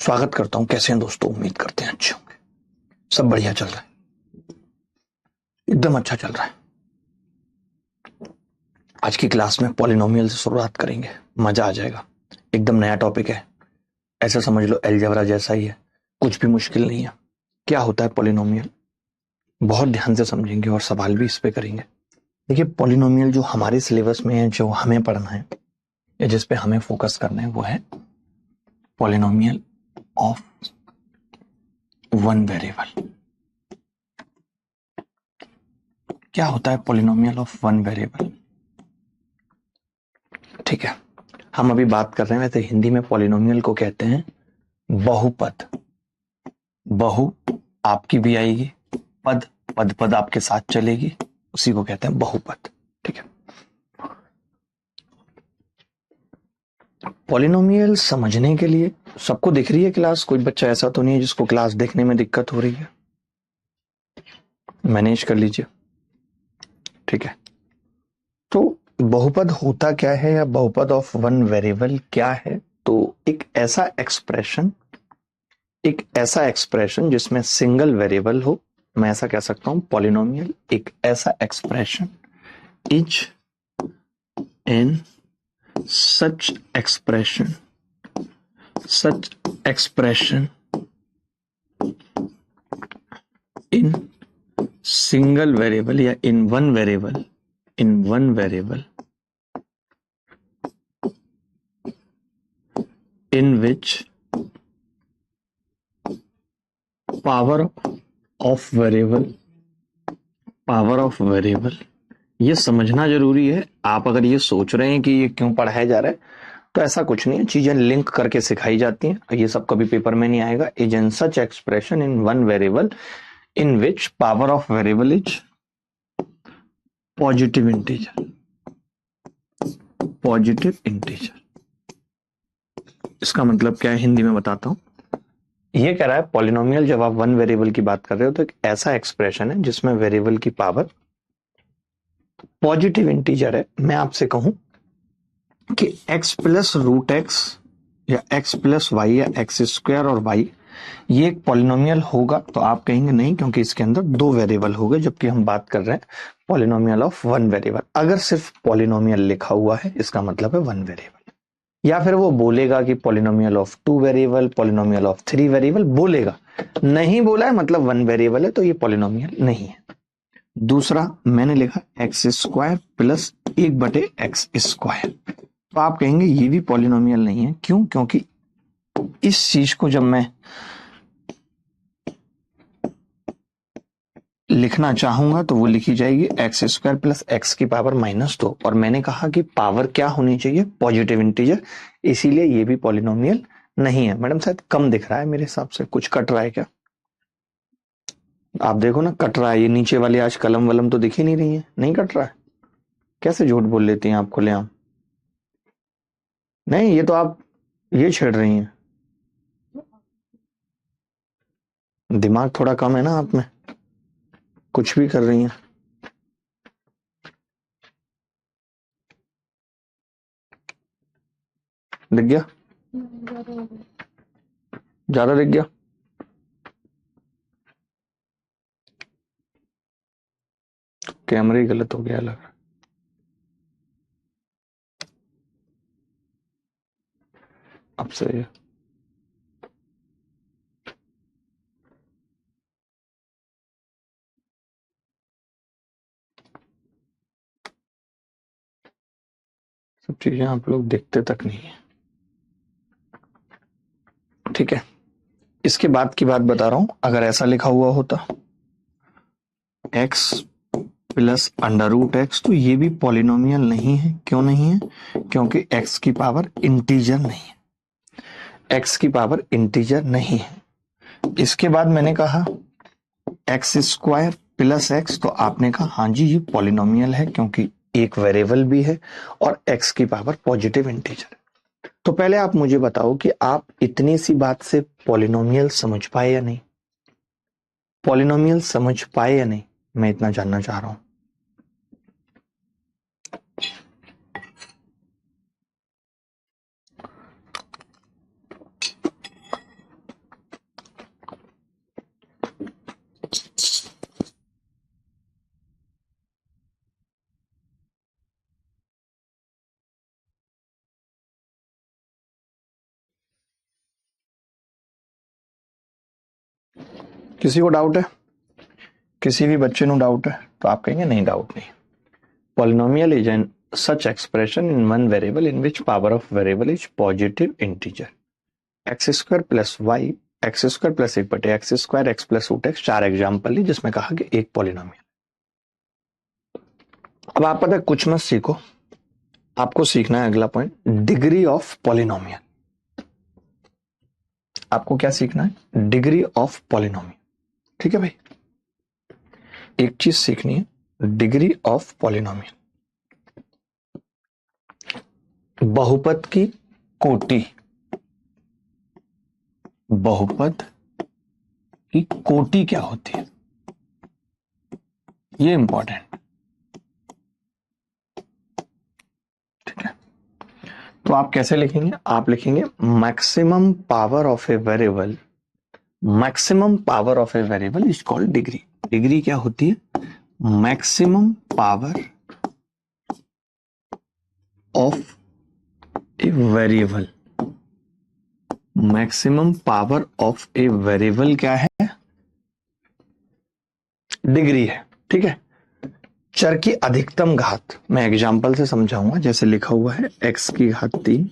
स्वागत करता हूं। कैसे हैं दोस्तों? उम्मीद करते हैं अच्छे होंगे। सब बढ़िया चल रहा है, एकदम अच्छा चल रहा है। आज की क्लास में पॉलिनोमियल से शुरुआत करेंगे, मजा आ जाएगा। एकदम नया टॉपिक है, ऐसा समझ लो अलजेब्रा जैसा ही है, कुछ भी मुश्किल नहीं है। क्या होता है पॉलिनोमियल, बहुत ध्यान से समझेंगे और सवाल भी इस पे करेंगे। देखिए, पॉलिनोमियल जो हमारे सिलेबस में है, जो हमें पढ़ना है या जिस पे हमें फोकस करना है, वो है पॉलिनोमियल ऑफ वन वेरिएबल। क्या होता है पॉलिनोमियल ऑफ वन वेरिएबल? ठीक है, हम अभी बात कर रहे हैं, वैसे हिंदी में पॉलिनोमियल को कहते हैं बहुपद। बहु आपकी भी आएगी, पद पद पद आपके साथ चलेगी, उसी को कहते हैं बहुपद। ठीक है, पॉलिनोमियल समझने के लिए सबको दिख रही है क्लास? कोई बच्चा ऐसा तो नहीं है जिसको क्लास देखने में दिक्कत हो रही है? मैनेज कर लीजिए। ठीक है, तो बहुपद होता क्या है या बहुपद ऑफ वन वेरिएबल क्या है? तो एक ऐसा एक्सप्रेशन जिसमें सिंगल वेरिएबल हो, मैं ऐसा कह सकता हूं पॉलिनोमियल एक ऐसा expression is an such expression in single variable या in one variable in which power of variable, ये समझना जरूरी है। आप अगर ये सोच रहे हैं कि ये क्यों पढ़ाया जा रहा है, तो ऐसा कुछ नहीं है, चीजें लिंक करके सिखाई जाती हैं। ये सब कभी पेपर में नहीं आएगा। Is in such expression in one variable in which power of variable is positive integer. इसका मतलब क्या है, हिंदी में बताता हूं। ये कह रहा है पॉलिनोमियल, जब आप वन वेरिएबल की बात कर रहे हो तो एक ऐसा एक्सप्रेशन है जिसमें वेरिएबल की पावर पॉजिटिव इंटीजर है। मैं आपसे कहूं कि x प्लस रूट एक्स या x प्लस वाई या एक्स स्क्वायर और y ये एक पॉलिनोमियल होगा, तो आप कहेंगे नहीं, क्योंकि इसके अंदर दो वेरिएबल हो गए, जबकि हम बात कर रहे हैं पॉलिनोमियल ऑफ वन वेरिएबल। अगर सिर्फ पॉलिनोमियल लिखा हुआ है, इसका मतलब है वन वेरिएबल। या फिर वो बोलेगा कि polynomial of two variable, polynomial of three variable बोलेगा। नहीं बोला है मतलब वन वेरिएबल है, तो ये पॉलिनोमियल नहीं है। दूसरा मैंने लिखा एक्स स्क्वायर प्लस एक बटे एक्स स्क्वायर, तो आप कहेंगे ये भी पॉलिनोमियल नहीं है। क्यों? क्योंकि इस चीज को जब मैं लिखना चाहूंगा तो वो लिखी जाएगी एक्स स्क्वायर प्लस एक्स की पावर -2, और मैंने कहा कि पावर क्या होनी चाहिए? Positive integer. इसीलिए ये भी पॉलिनोमियल नहीं है। मैडम शायद कम दिख रहा है मेरे हिसाब से, कुछ कट रहा है क्या? आप देखो ना, कट रहा है। ये नीचे वाली आज कलम वलम तो दिख ही नहीं रही है, नहीं कट रहा है। कैसे झूठ बोल लेती हैं आप खुलेआम? नहीं, ये तो आप ये छेड़ रही हैं। दिमाग थोड़ा कम है ना आप में, कुछ भी कर रही हैं। दिख गया? ज्यादा दिख गया? कैमरे ही गलत हो गया लग रहा। अब सही है। सब चीजें आप लोग देखते तक नहीं है। ठीक है, इसके बाद की बात बता रहा हूं। अगर ऐसा लिखा हुआ होता x plus under root X, तो ये भी पॉलिनोमियल नहीं है। क्यों नहीं है? क्योंकि x की पावर इंटीजर नहीं है। x की पावर इंटीजर नहीं है। इसके बाद मैंने कहा एक्स स्क्वायर प्लस एक्स, तो आपने कहा हाँ जी ये पॉलिनोमियल है, क्योंकि एक वेरिएबल भी है और x की पावर पॉजिटिव इंटीजर। तो पहले आप मुझे बताओ कि आप इतनी सी बात से पॉलिनोमियल समझ पाए या नहीं? पॉलिनोमियल समझ पाए या नहीं, मैं इतना जानना चाह रहा हूं। किसी को डाउट है? किसी भी बच्चे को डाउट है तो आप कहेंगे नहीं, डाउट नहीं। Polynomial is an such expression in one variable in which power of variable is positive integer. X square plus y, x square plus 1 बटे x square, x plus root x, 4 example ली जिसमें कहा कि एक polynomial. अब आप पता है कुछ मत सीखो, आपको सीखना है अगला पॉइंट, डिग्री ऑफ पॉलिनोमियल। आपको क्या सीखना है? Degree of polynomial. ठीक है भाई, एक चीज सीखनी है, डिग्री ऑफ पॉलिनोमियल। बहुपद की कोटि, बहुपद की कोटि क्या होती है, ये इंपॉर्टेंट। ठीक है, तो आप कैसे लिखेंगे? आप लिखेंगे maximum power of a variable, maximum power of a variable is called degree. Degree क्या होती है? Maximum power of a variable. Maximum power of a variable क्या है? डिग्री है। ठीक है, चर की अधिकतम घात मैं एग्जांपल से समझाऊंगा। जैसे लिखा हुआ है x की घात 3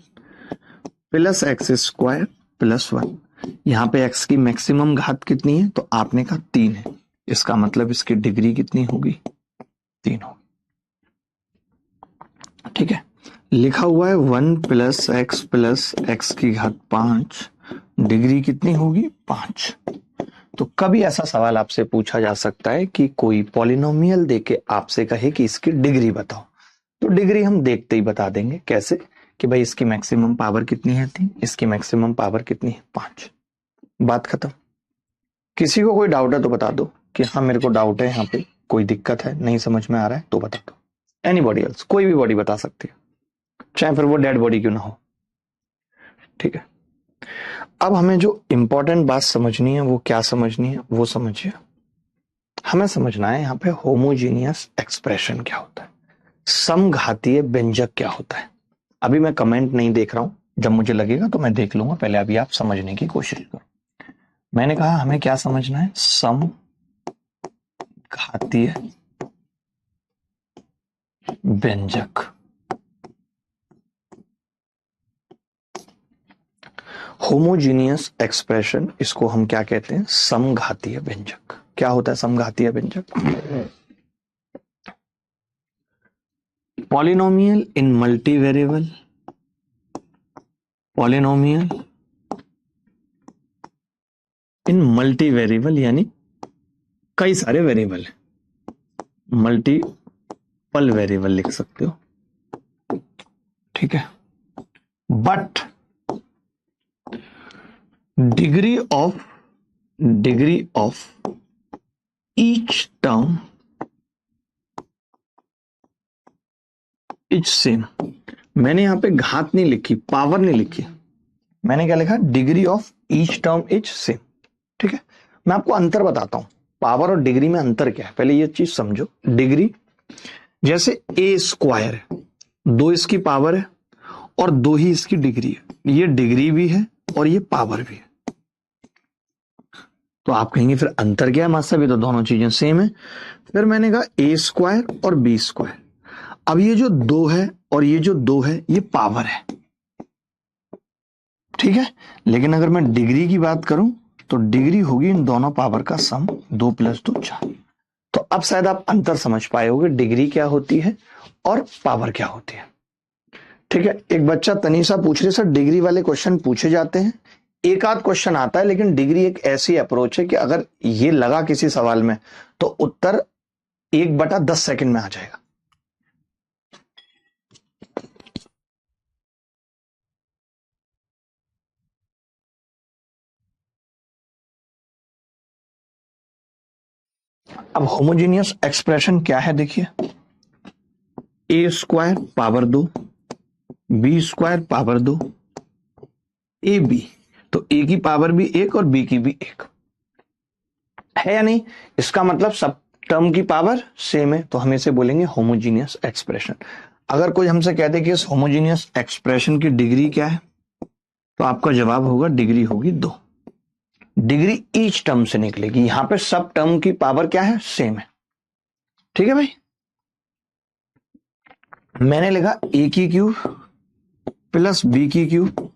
प्लस एक्स स्क्वायर प्लस 1। यहां पे x की मैक्सिमम घात कितनी है? तो आपने कहा 3 है, इसका मतलब इसकी डिग्री कितनी होगी? 3 होगी। ठीक है, लिखा हुआ है 1 प्लस एक्स की घात 5, डिग्री कितनी होगी? 5। तो कभी ऐसा सवाल आपसे पूछा जा सकता है कि कोई पॉलिनोमियल देके आपसे कहे कि इसकी डिग्री बताओ, तो डिग्री हम देखते ही बता देंगे। कैसे? कि भाई इसकी मैक्सिमम पावर कितनी है? 3। इसकी मैक्सिमम पावर कितनी है? 5। बात खत्म। किसी को कोई डाउट है तो बता दो कि हाँ मेरे को डाउट है, यहाँ पे कोई दिक्कत है, नहीं समझ में आ रहा है तो बता दो। एनीबॉडी एल्स, कोई भी बॉडी बता सकती है, चाहे फिर वो डेड बॉडी क्यों ना हो। ठीक है, अब हमें जो इंपॉर्टेंट बात समझनी है वो क्या समझनी है? वो समझिए, हमें समझना है यहाँ पे होमोजीनियस एक्सप्रेशन क्या होता है, समघातीय व्यंजक क्या होता है। अभी मैं कमेंट नहीं देख रहा हूं, जब मुझे लगेगा तो मैं देख लूंगा, पहले अभी आप समझने की कोशिश करो। मैंने कहा हमें क्या समझना है? समघातीय व्यंजक। होमोजीनियस एक्सप्रेशन, इसको हम क्या कहते हैं? समघातीय व्यंजक। क्या होता है समघातीय व्यंजक? पॉलिनोमियल इन मल्टी वेरिएबल, पॉलिनोमियल इन मल्टी वेरिएबल यानी कई सारे वेरिएबल, मल्टीपल वेरिएबल लिख सकते हो। ठीक है, but degree of each term is same. मैंने यहां पे घात नहीं लिखी, पावर नहीं लिखी, मैंने क्या लिखा? Degree of each term is same. ठीक है, मैं आपको अंतर बताता हूं, पावर और डिग्री में अंतर क्या है, पहले ये चीज समझो। डिग्री जैसे ए स्क्वायर है, 2 इसकी पावर है और 2 ही इसकी डिग्री है, ये डिग्री भी है और ये पावर भी है। तो आप कहेंगे फिर अंतर क्या है मास्टर साहब, ये तो दोनों चीजें सेम है। फिर मैंने कहा ए स्क्वायर और बी स्क्वायर। अब ये जो 2 है और ये जो 2 है ये पावर है। ठीक है, लेकिन अगर मैं डिग्री की बात करूं तो डिग्री होगी इन दोनों पावर का सम, 2 + 2 4। तो अब शायद आप अंतर समझ पाए होगे, डिग्री क्या होती है और पावर क्या होती है। ठीक है, एक बच्चा तनीषा पूछ रहे सर डिग्री वाले क्वेश्चन पूछे जाते हैं? एक आध क्वेश्चन आता है, लेकिन डिग्री एक ऐसी अप्रोच है कि अगर ये लगा किसी सवाल में तो उत्तर 1/10 सेकंड में आ जाएगा। अब होमोजीनियस एक्सप्रेशन क्या है देखिए, a square power 2, b square power 2, a b, तो ए की पावर भी 1 और बी की भी 1 है या नहीं? इसका मतलब सब टर्म की पावर सेम है, तो हम इसे बोलेंगे होमोजीनियस एक्सप्रेशन। अगर कोई हमसे कह दे कि इस होमोजीनियस एक्सप्रेशन की डिग्री क्या है, तो आपका जवाब होगा डिग्री होगी 2। डिग्री ईच टर्म से निकलेगी। यहां पे सब टर्म की पावर क्या है, सेम है। ठीक है भाई, मैंने लिखा ए की क्यूब प्लस बी की cube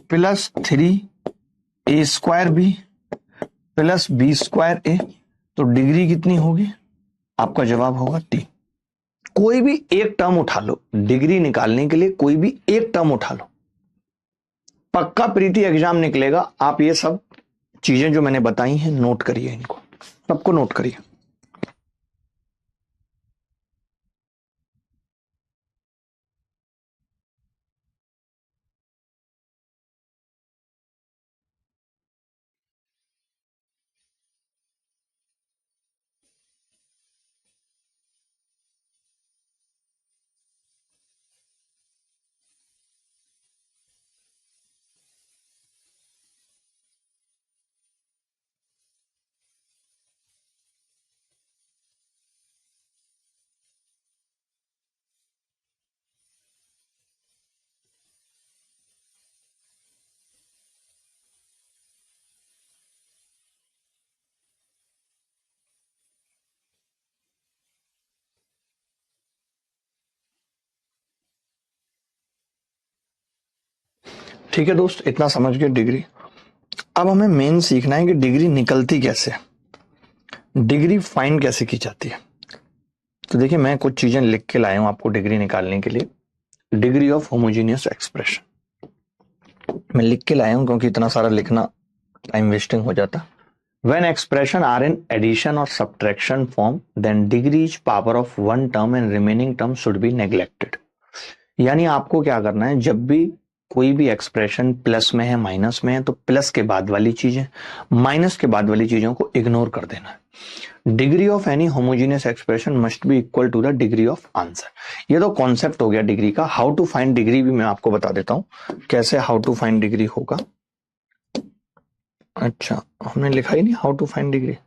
plus 3a² B plus b² A, तो डिग्री कितनी होगी, आपका जवाब होगा 3। कोई भी एक टर्म उठा लो, डिग्री निकालने के लिए कोई भी एक टर्म उठा लो, पक्का प्रीति एग्जाम निकलेगा। आप ये सब चीजें जो मैंने बताई हैं नोट करिए, इनको सबको नोट करिए। ठीक है दोस्त, इतना समझ गए डिग्री। अब हमें मेन सीखना है कि डिग्री निकलती कैसे, डिग्री फाइंड कैसे की जाती है। तो देखिए, मैं कुछ चीजें लिख के लाया हूं आपको डिग्री निकालने के लिए। डिग्री ऑफ होमोजीनियस एक्सप्रेशन मैं लिख के लाया हूं, क्योंकि इतना सारा लिखना टाइम वेस्टिंग हो जाता। When expression are in addition or subtraction form, then degree each power of one term and remaining term should be neglected। यानी आपको क्या करना है, जब भी कोई भी एक्सप्रेशन प्लस में है माइनस में है, तो प्लस के बाद वाली चीजें, माइनस के बाद वाली चीजों को इग्नोर कर देना है। Degree of any homogeneous expression must be equal to the degree of answer. ये तो कॉन्सेप्ट हो गया डिग्री का। हाउ टू फाइंड डिग्री भी मैं आपको बता देता हूं, कैसे हाउ टू फाइंड डिग्री होगा। अच्छा, हमने लिखा ही नहीं हाउ टू फाइंड डिग्री।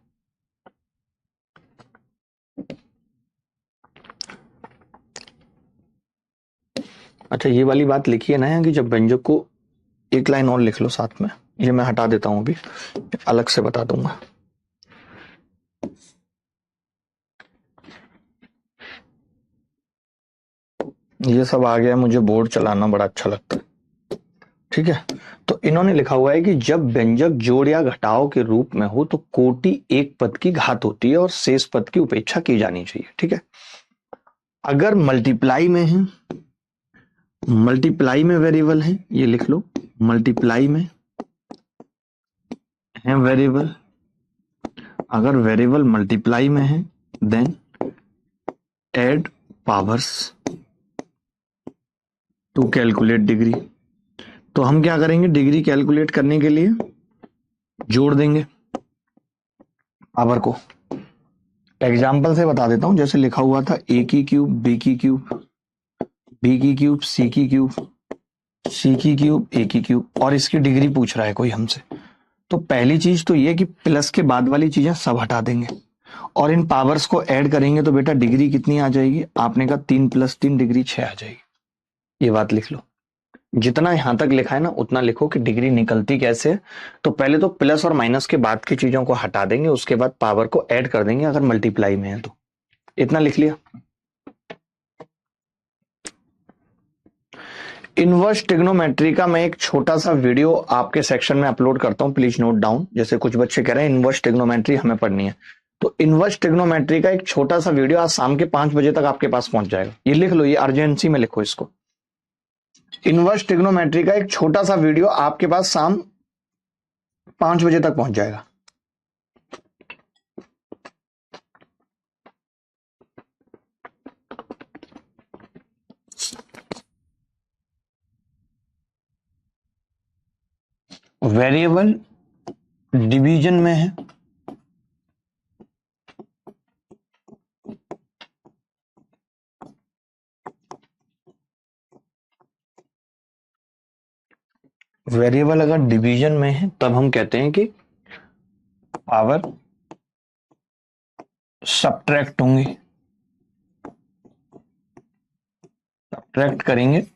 अच्छा, ये वाली बात लिखी है ना कि जब व्यंजक को, एक लाइन और लिख लो साथ में, ये मैं हटा देता हूं, अभी अलग से बता दूंगा। ये सब आ गया, मुझे बोर्ड चलाना बड़ा अच्छा लगता है। ठीक है, तो इन्होंने लिखा हुआ है कि जब व्यंजक जोड़ या घटाव के रूप में हो तो कोटि एक पद की घात होती है और शेष पद की उपेक्षा की जानी चाहिए। ठीक है, अगर मल्टीप्लाई में है, मल्टीप्लाई में वेरिएबल है, ये लिख लो, मल्टीप्लाई में है वेरिएबल, अगर वेरिएबल मल्टीप्लाई में है then add powers to calculate degree. तो हम क्या करेंगे, डिग्री कैलकुलेट करने के लिए जोड़ देंगे पावर को। एग्जाम्पल से बता देता हूं, जैसे लिखा हुआ था ए की क्यूब बी की क्यूब बी की क्यूब सी की क्यूब सी की क्यूब ए की क्यूब, और इसकी डिग्री पूछ रहा है कोई हमसे। तो पहली चीज तो ये कि प्लस के बाद वाली चीजें सब हटा देंगे और इन पावर्स को ऐड करेंगे, तो बेटा डिग्री कितनी आ जाएगी, आपने कहा 3 + 3 डिग्री 6 आ जाएगी। ये बात लिख लो, जितना यहां तक लिखा है ना उतना लिखो कि डिग्री निकलती कैसे है। तो पहले तो प्लस और माइनस के बाद की चीजों को हटा देंगे, उसके बाद पावर को ऐड कर देंगे अगर मल्टीप्लाई में है तो। इतना लिख लिया। इनवर्स ट्रिग्नोमेट्री का मैं एक छोटा सा वीडियो आपके सेक्शन में अपलोड करता हूं, प्लीज नोट डाउन। जैसे कुछ बच्चे कह रहे हैं इनवर्स ट्रिग्नोमेट्री हमें पढ़नी है, तो इनवर्स ट्रिग्नोमेट्री का एक छोटा सा वीडियो आज शाम के 5 बजे तक आपके पास पहुंच जाएगा। ये लिख लो, ये अर्जेंसी में लिखो इसको। इनवर्स ट्रिग्नोमेट्री का एक छोटा सा वीडियो आपके पास शाम 5 बजे तक पहुंच जाएगा। वेरिएबल डिवीजन में है, वेरिएबल अगर डिवीजन में है तब हम कहते हैं कि पावर सब्ट्रैक्ट होंगी, सब्ट्रैक्ट करेंगे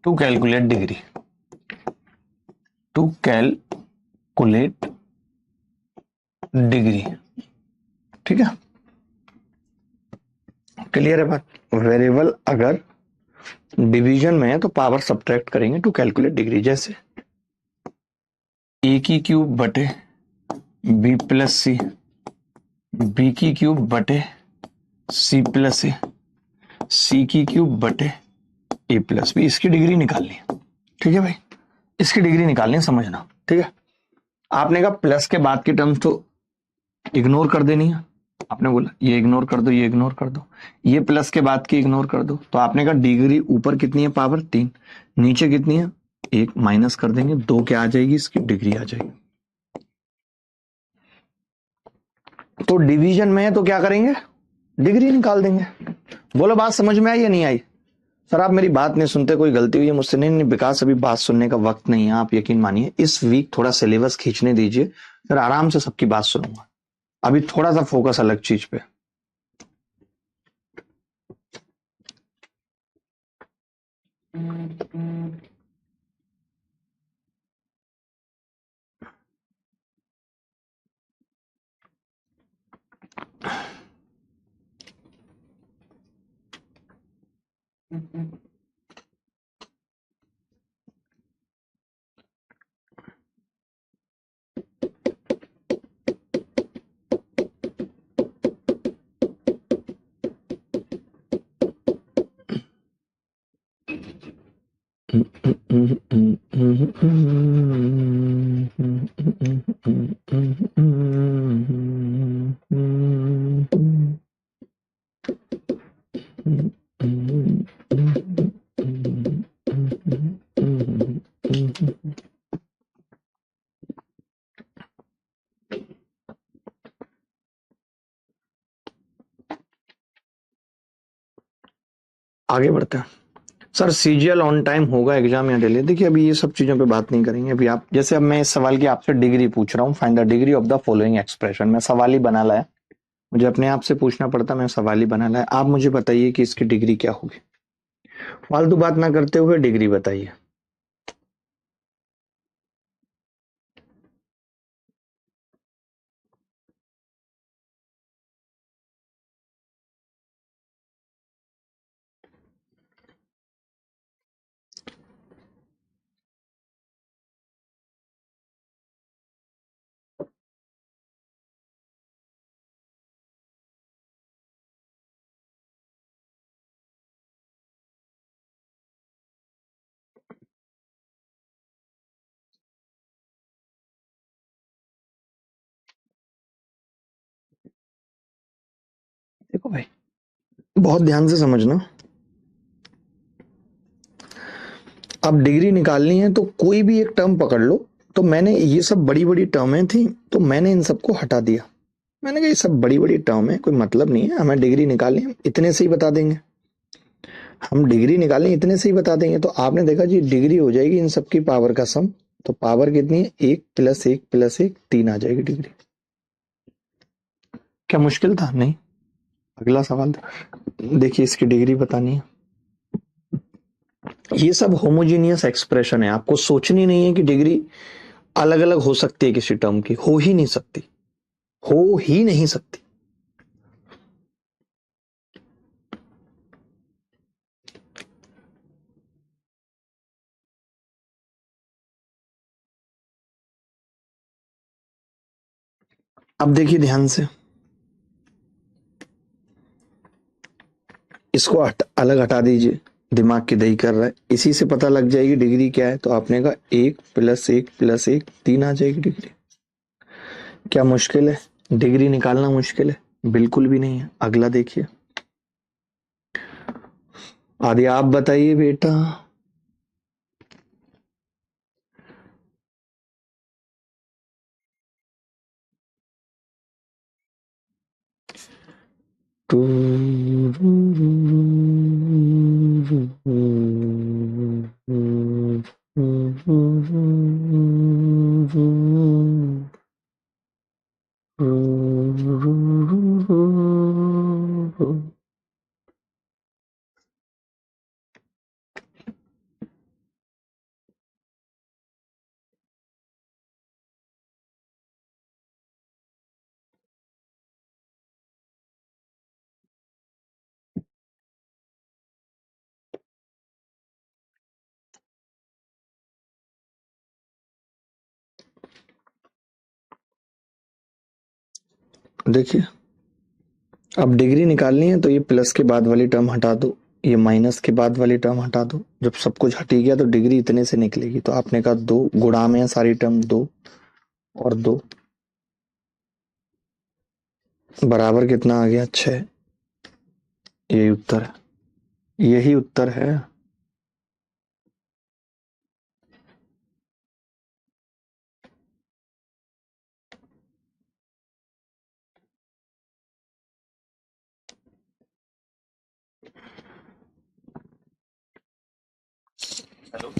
to calculate degree, to calculate calculate degree. ठीक है, क्लियर है बात। वेरिएबल अगर डिवीजन में है तो पावर सब्ट्रैक्ट करेंगे टू कैलकुलेट डिग्री। जैसे ए की क्यूब बटे बी प्लस सी, बी की क्यूब बटे सी प्लस ए, सी की क्यूब बटे ए प्लस बी, इसकी डिग्री निकालनी है। ठीक है भाई, इसकी डिग्री निकालनी है, समझना। ठीक है, आपने कहा प्लस के बाद की टर्म्स तो इग्नोर कर देनी है। आपने बोला ये इग्नोर कर दो, ये इग्नोर कर दो, ये प्लस के बाद की इग्नोर कर दो। तो आपने कहा डिग्री ऊपर कितनी है, पावर 3, नीचे कितनी है 1, माइनस कर देंगे 2, क्या आ जाएगी, इसकी डिग्री आ जाएगी। तो डिवीजन में है तो क्या करेंगे, डिग्री निकाल देंगे। बोलो बात समझ में आई या नहीं आई? सर आप मेरी बात नहीं सुनते, कोई गलती हुई है मुझसे? नहीं विकास, अभी बात सुनने का वक्त नहीं है, आप यकीन मानिए। इस वीक थोड़ा सिलेबस खींचने दीजिए, फिर आराम से सबकी बात सुनूंगा। अभी थोड़ा सा फोकस अलग चीज पे। आगे बढ़ते हैं। सर सीजीएल ऑन टाइम होगा एग्जाम या डिले? देखिए अभी ये सब चीजों पे बात नहीं करेंगे। अभी आप जैसे, अब मैं इस सवाल की आपसे डिग्री पूछ रहा हूँ, find the degree of the following expression. मैं सवाल ही बना लाया, मुझे अपने आप से पूछना पड़ता, मैं सवाल ही बना लाया। आप मुझे बताइए कि इसकी डिग्री क्या होगी। फालतू बात ना करते हुए डिग्री बताइए। देखो भाई, बहुत ध्यान से समझना। अब डिग्री निकालनी है तो कोई भी एक टर्म पकड़ लो। तो मैंने ये सब बड़ी बड़ी टर्में थी, तो मैंने इन सबको हटा दिया। मैंने कहा ये सब बड़ी बड़ी टर्म है, कोई मतलब नहीं है, हमें डिग्री निकालनी है, इतने से ही बता देंगे। हम डिग्री निकालें इतने से ही बता देंगे। तो आपने देखा जी डिग्री हो जाएगी इन सबकी पावर का सम। तो पावर कितनी है, 1 + 1 + 1 3 आ जाएगी डिग्री। क्या मुश्किल था? नहीं। अगला सवाल देखिए, इसकी डिग्री बतानी है। ये सब होमोजीनियस एक्सप्रेशन है, आपको सोचनी नहीं है कि डिग्री अलग अलग हो सकती है किसी टर्म की। हो ही नहीं सकती, हो ही नहीं सकती। अब देखिए ध्यान से, इसको अलग हटा दीजिए, दिमाग की दही कर रहा है, इसी से पता लग जाएगी डिग्री क्या है। तो आपने कहा 1 + 1 + 1 3 आ जाएगी डिग्री। क्या मुश्किल है? डिग्री निकालना मुश्किल है? बिल्कुल भी नहीं है। अगला देखिए, आदि आप बताइए बेटा। देखिए अब डिग्री निकालनी है तो ये प्लस के बाद वाली टर्म हटा दो, ये माइनस के बाद वाली टर्म हटा दो। जब सब कुछ हट ही गया तो डिग्री इतने से निकलेगी। तो आपने कहा 2 गुणा में है सारी टर्म, 2 और 2 बराबर कितना आ गया, 6। यही उत्तर है, यही उत्तर है। हेलो।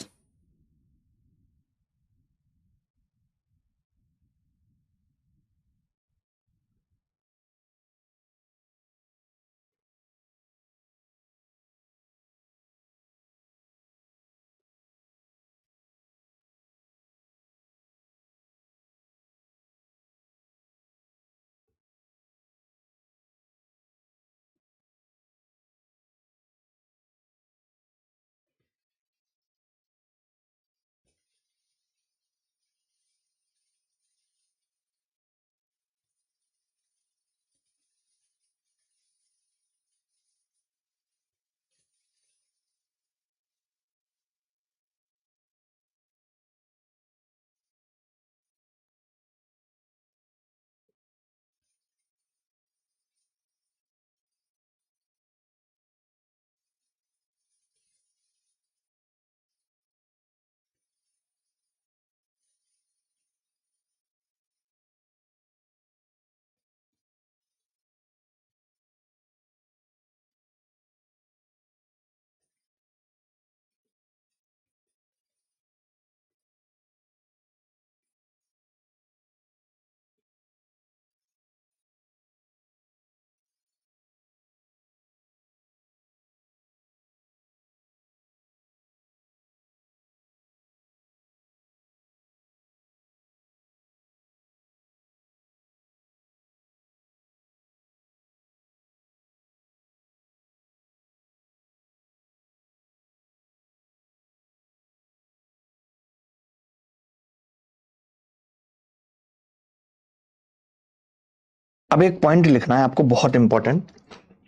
अब एक पॉइंट लिखना है आपको बहुत इंपॉर्टेंट,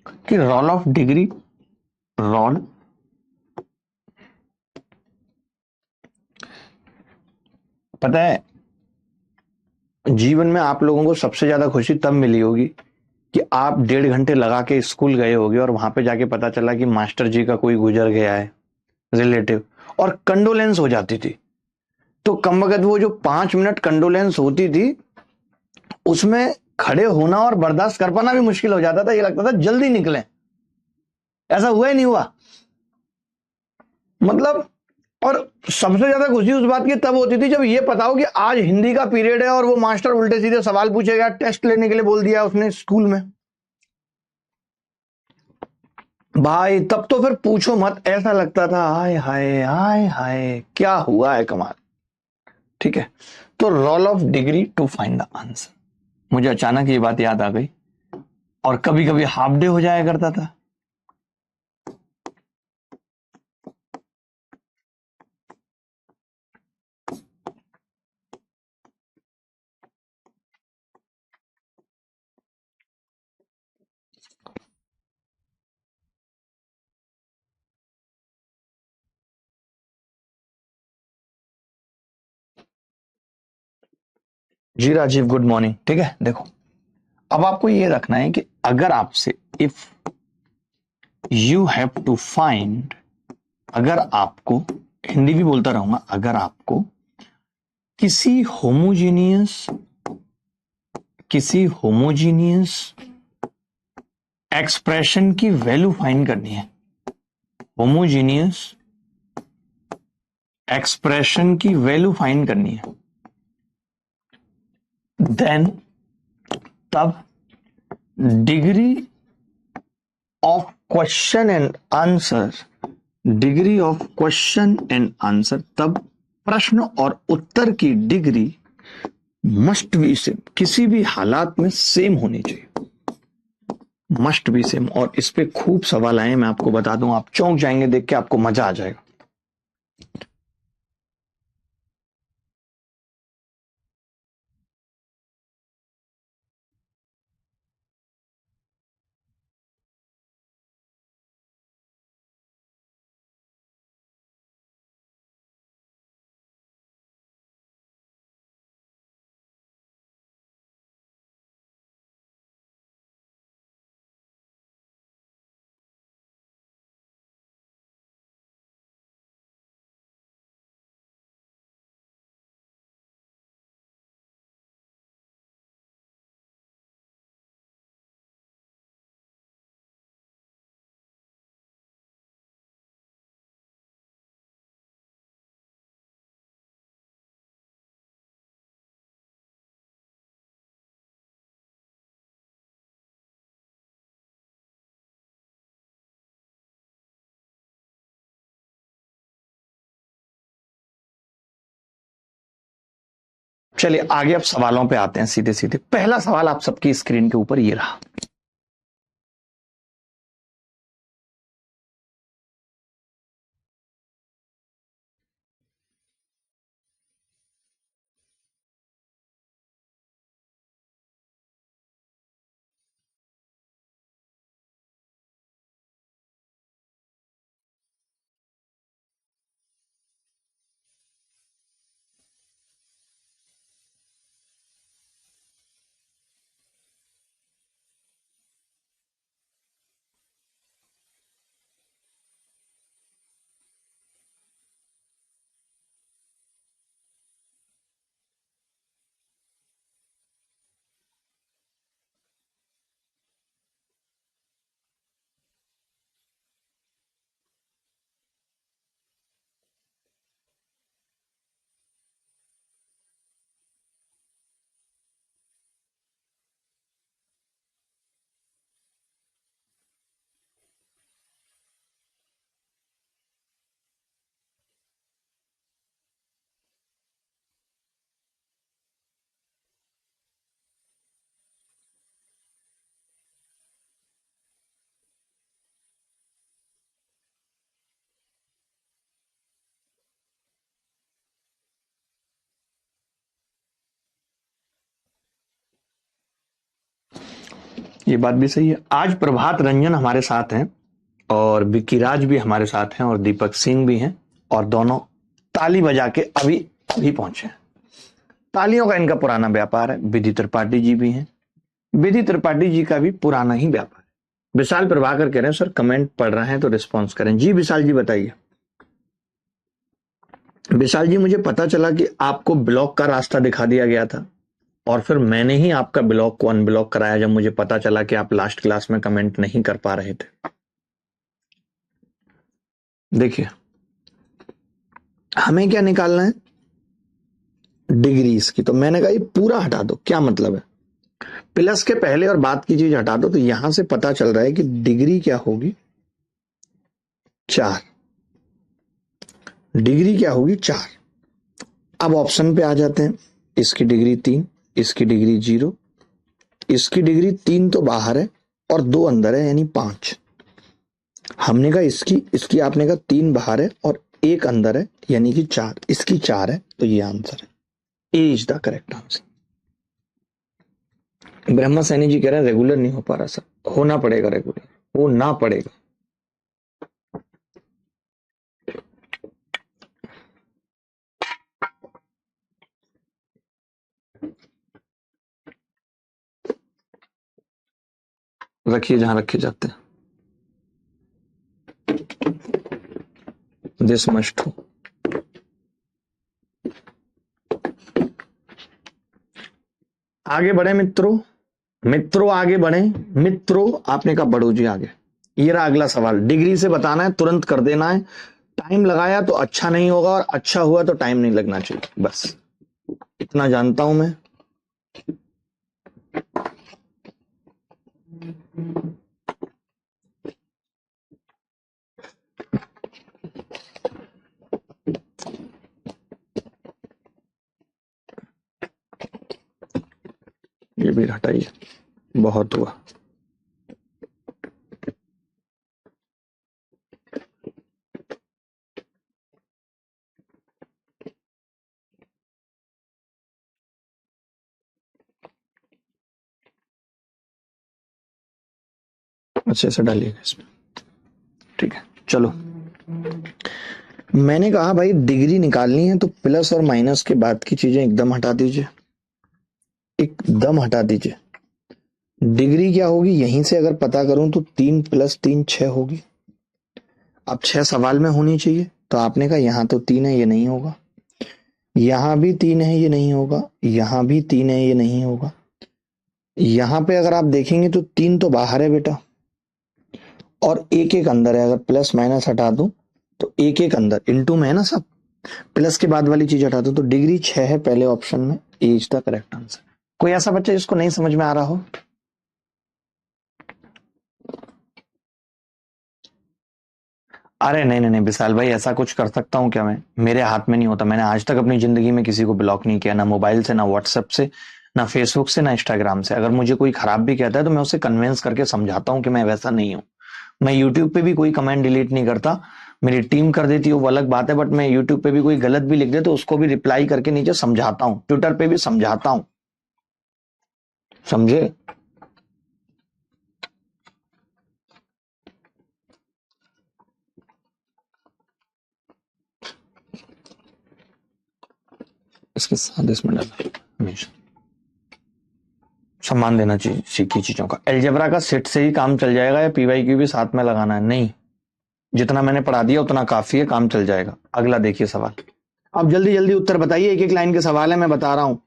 कि रोल ऑफ डिग्री, रोल पता है जीवन में आप लोगों को सबसे ज्यादा खुशी तब मिली होगी कि आप 1.5 घंटे लगा के स्कूल गए होगे और वहां पे जाके पता चला कि मास्टर जी का कोई गुजर गया है रिलेटिव, और कंडोलेंस हो जाती थी। तो कम वक्त वो जो 5 मिनट कंडोलेंस होती थी उसमें खड़े होना और बर्दाश्त कर पाना भी मुश्किल हो जाता था। ये लगता था जल्दी निकलें, ऐसा हुआ ही नहीं हुआ मतलब। और सबसे ज्यादा खुशी उस बात की तब होती थी जब ये पता हो कि आज हिंदी का पीरियड है और वो मास्टर उल्टे सीधे सवाल पूछेगा, टेस्ट लेने के लिए बोल दिया उसने स्कूल में। भाई तब तो फिर पूछो मत, ऐसा लगता था हाय हाय हाय हाय क्या हुआ है कमाल। ठीक है, तो role of degree to find the answer. मुझे अचानक ये बात याद आ गई, और कभी कभी हाफ डे हो जाया करता था। जी राजीव, गुड मॉर्निंग। ठीक है, देखो अब आपको ये रखना है कि अगर आपसे if you have to find, अगर आपको, हिंदी भी बोलता रहूंगा, अगर आपको किसी होमोजीनियस एक्सप्रेशन की वैल्यू फाइंड करनी है, होमोजीनियस एक्सप्रेशन की वैल्यू फाइंड करनी है, देन तब degree of question and answer, degree of question and answer, तब प्रश्न और उत्तर की डिग्री मस्ट बी सेम, किसी भी हालात में सेम होनी चाहिए, मस्ट बी सेम। और इस पे खूब सवाल आए, मैं आपको बता दूं, आप चौंक जाएंगे देख के, आपको मजा आ जाएगा। चलिए आगे अब सवालों पे आते हैं सीधे सीधे। पहला सवाल आप सबकी स्क्रीन के ऊपर ये रहा। ये बात भी सही है। आज प्रभात रंजन हमारे साथ हैं और विक्की राज भी हमारे साथ हैं और दीपक सिंह भी हैं, और दोनों ताली बजा के अभी अभी पहुंचे हैं। तालियों का इनका पुराना व्यापार है। विधि त्रिपाठी जी भी हैं, विधि त्रिपाठी जी का भी पुराना ही व्यापार है। विशाल प्रभाकर कह रहे हैं सर कमेंट पढ़ रहे हैं तो रिस्पॉन्स करें। जी विशाल जी बताइए। विशाल जी मुझे पता चला कि आपको ब्लॉक का रास्ता दिखा दिया गया था और फिर मैंने ही आपका ब्लॉक को अनब्लॉक कराया जब मुझे पता चला कि आप लास्ट क्लास में कमेंट नहीं कर पा रहे थे। देखिए हमें क्या निकालना है, डिग्री इसकी, तो मैंने कहा ये पूरा हटा दो। क्या मतलब है, प्लस के पहले और बाद की चीज हटा दो। तो यहां से पता चल रहा है कि डिग्री क्या होगी, 4। डिग्री क्या होगी, 4। अब ऑप्शन पे आ जाते हैं। इसकी डिग्री 3, इसकी डिग्री 0, इसकी डिग्री 3 तो बाहर है और 2 अंदर है, यानी 5। हमने कहा इसकी आपने कहा 3 बाहर है और 1 अंदर है, यानी कि 4। इसकी 4 है, तो ये आंसर है। A is the correct answer. Brahma Saini ji कह रहे हैं रेगुलर नहीं हो पा रहा सर, होना पड़ेगा रेगुलर, वो ना पड़ेगा। रखिए जहां रखे जाते हैं, दिस मस्ट हो। आगे बढ़े मित्रों, मित्रों आगे बढ़े। मित्रों आपने कहा बढ़ो जी आगे। ये रहा अगला सवाल। डिग्री से बताना है, तुरंत कर देना है। टाइम लगाया तो अच्छा नहीं होगा और अच्छा हुआ तो टाइम नहीं लगना चाहिए, बस इतना जानता हूं मैं। ये भी हटाइए, बहुत हुआ। अच्छे से डालिएगा इसमें, ठीक है। चलो मैंने कहा भाई डिग्री निकालनी है तो प्लस और माइनस के बाद की चीजें एकदम हटा दीजिए, एकदम हटा दीजिए। डिग्री क्या होगी, यहीं से अगर पता करूं तो 3 + 3 6 होगी। अब 6 सवाल में होनी चाहिए, तो आपने कहा यहां तो 3 है, ये नहीं होगा। यहां भी 3 है, ये नहीं होगा। यहां भी 3 है, ये नहीं होगा। यहां पे अगर आप देखेंगे तो 3 तो बाहर है बेटा और एक एक अंदर है। अगर प्लस माइनस हटा दूं तो एक एक अंदर, इनटू में है ना सब, प्लस के बाद वाली चीज हटा दो तो डिग्री 6 है पहले ऑप्शन में। ए इज द करेक्ट आंसर। कोई ऐसा बच्चा जिसको नहीं समझ में आ रहा हो? अरे नहीं नहीं नहीं विशाल भाई, ऐसा कुछ कर सकता हूँ क्या मैं? मेरे हाथ में नहीं होता। मैंने आज तक अपनी जिंदगी में किसी को ब्लॉक नहीं किया, ना मोबाइल से, ना व्हाट्सएप से, ना फेसबुक से, ना इंस्टाग्राम से। अगर मुझे कोई खराब भी कहता है तो मैं उसे कन्विंस करके समझाता हूँ कि मैं वैसा नहीं हूँ। मैं यूट्यूब पे भी कोई कमेंट डिलीट नहीं करता। मेरी टीम कर देती है वो अलग बात है, बट मैं यूट्यूब पे भी कोई गलत भी लिख दे तो उसको भी रिप्लाई करके नीचे समझाता हूँ, ट्विटर पे भी समझाता हूँ। समझे? इसके साथ इसमें डाला हमेशा सम्मान देना चाहिए सीखी चीजों का। एलजेब्रा का सेट से ही काम चल जाएगा या पीवाई क्यू भी साथ में लगाना है? नहीं, जितना मैंने पढ़ा दिया उतना काफी है, काम चल जाएगा। अगला देखिए सवाल। अब जल्दी जल्दी उत्तर बताइए, एक एक लाइन के सवाल है, मैं बता रहा हूं।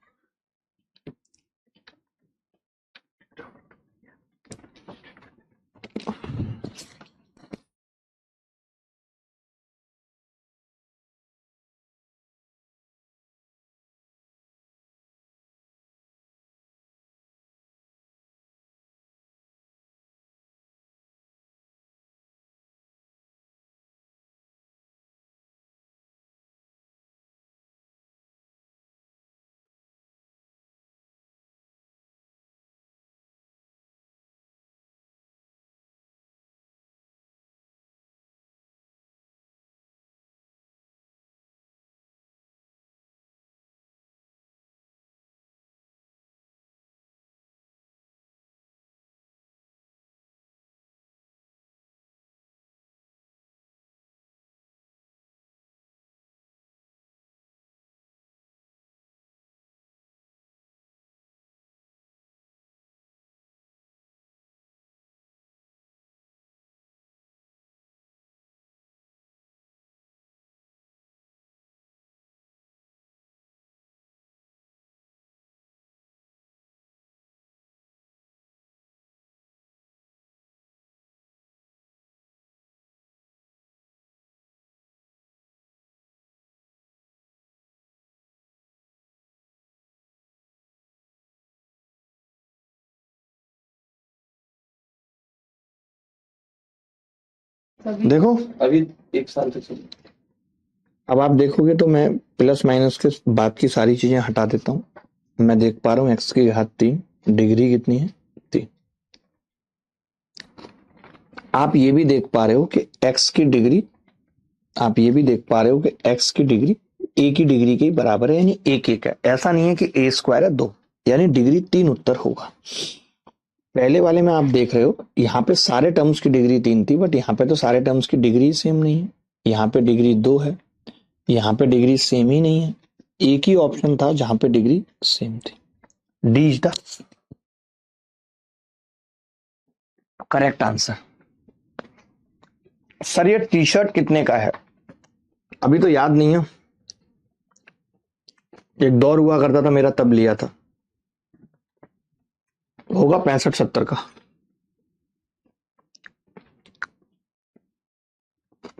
देखो अभी एक साल तक चल। अब आप देखोगे तो मैं प्लस माइनस के बाद की सारी चीजें हटा देता हूं। मैं देख पा रहा हूं एक्स की घात 3, डिग्री कितनी है? 3। आप ये भी देख पा रहे हो कि एक्स की डिग्री, आप ये भी देख पा रहे हो कि एक्स की डिग्री ए की डिग्री के बराबर है, यानी एक एक है। ऐसा नहीं है कि ए स्क्वायर है 2, यानी डिग्री 3 उत्तर होगा। पहले वाले में आप देख रहे हो यहाँ पे सारे टर्म्स की डिग्री 3 थी, बट यहाँ पे तो सारे टर्म्स की डिग्री सेम नहीं है। यहाँ पे डिग्री 2 है, यहाँ पे डिग्री सेम ही नहीं है। एक ही ऑप्शन था जहां पे डिग्री सेम थी। D is the correct answer. Sir ये टी शर्ट कितने का है? अभी तो याद नहीं है, एक दौर हुआ करता था मेरा तब लिया था। होगा 65-70 का।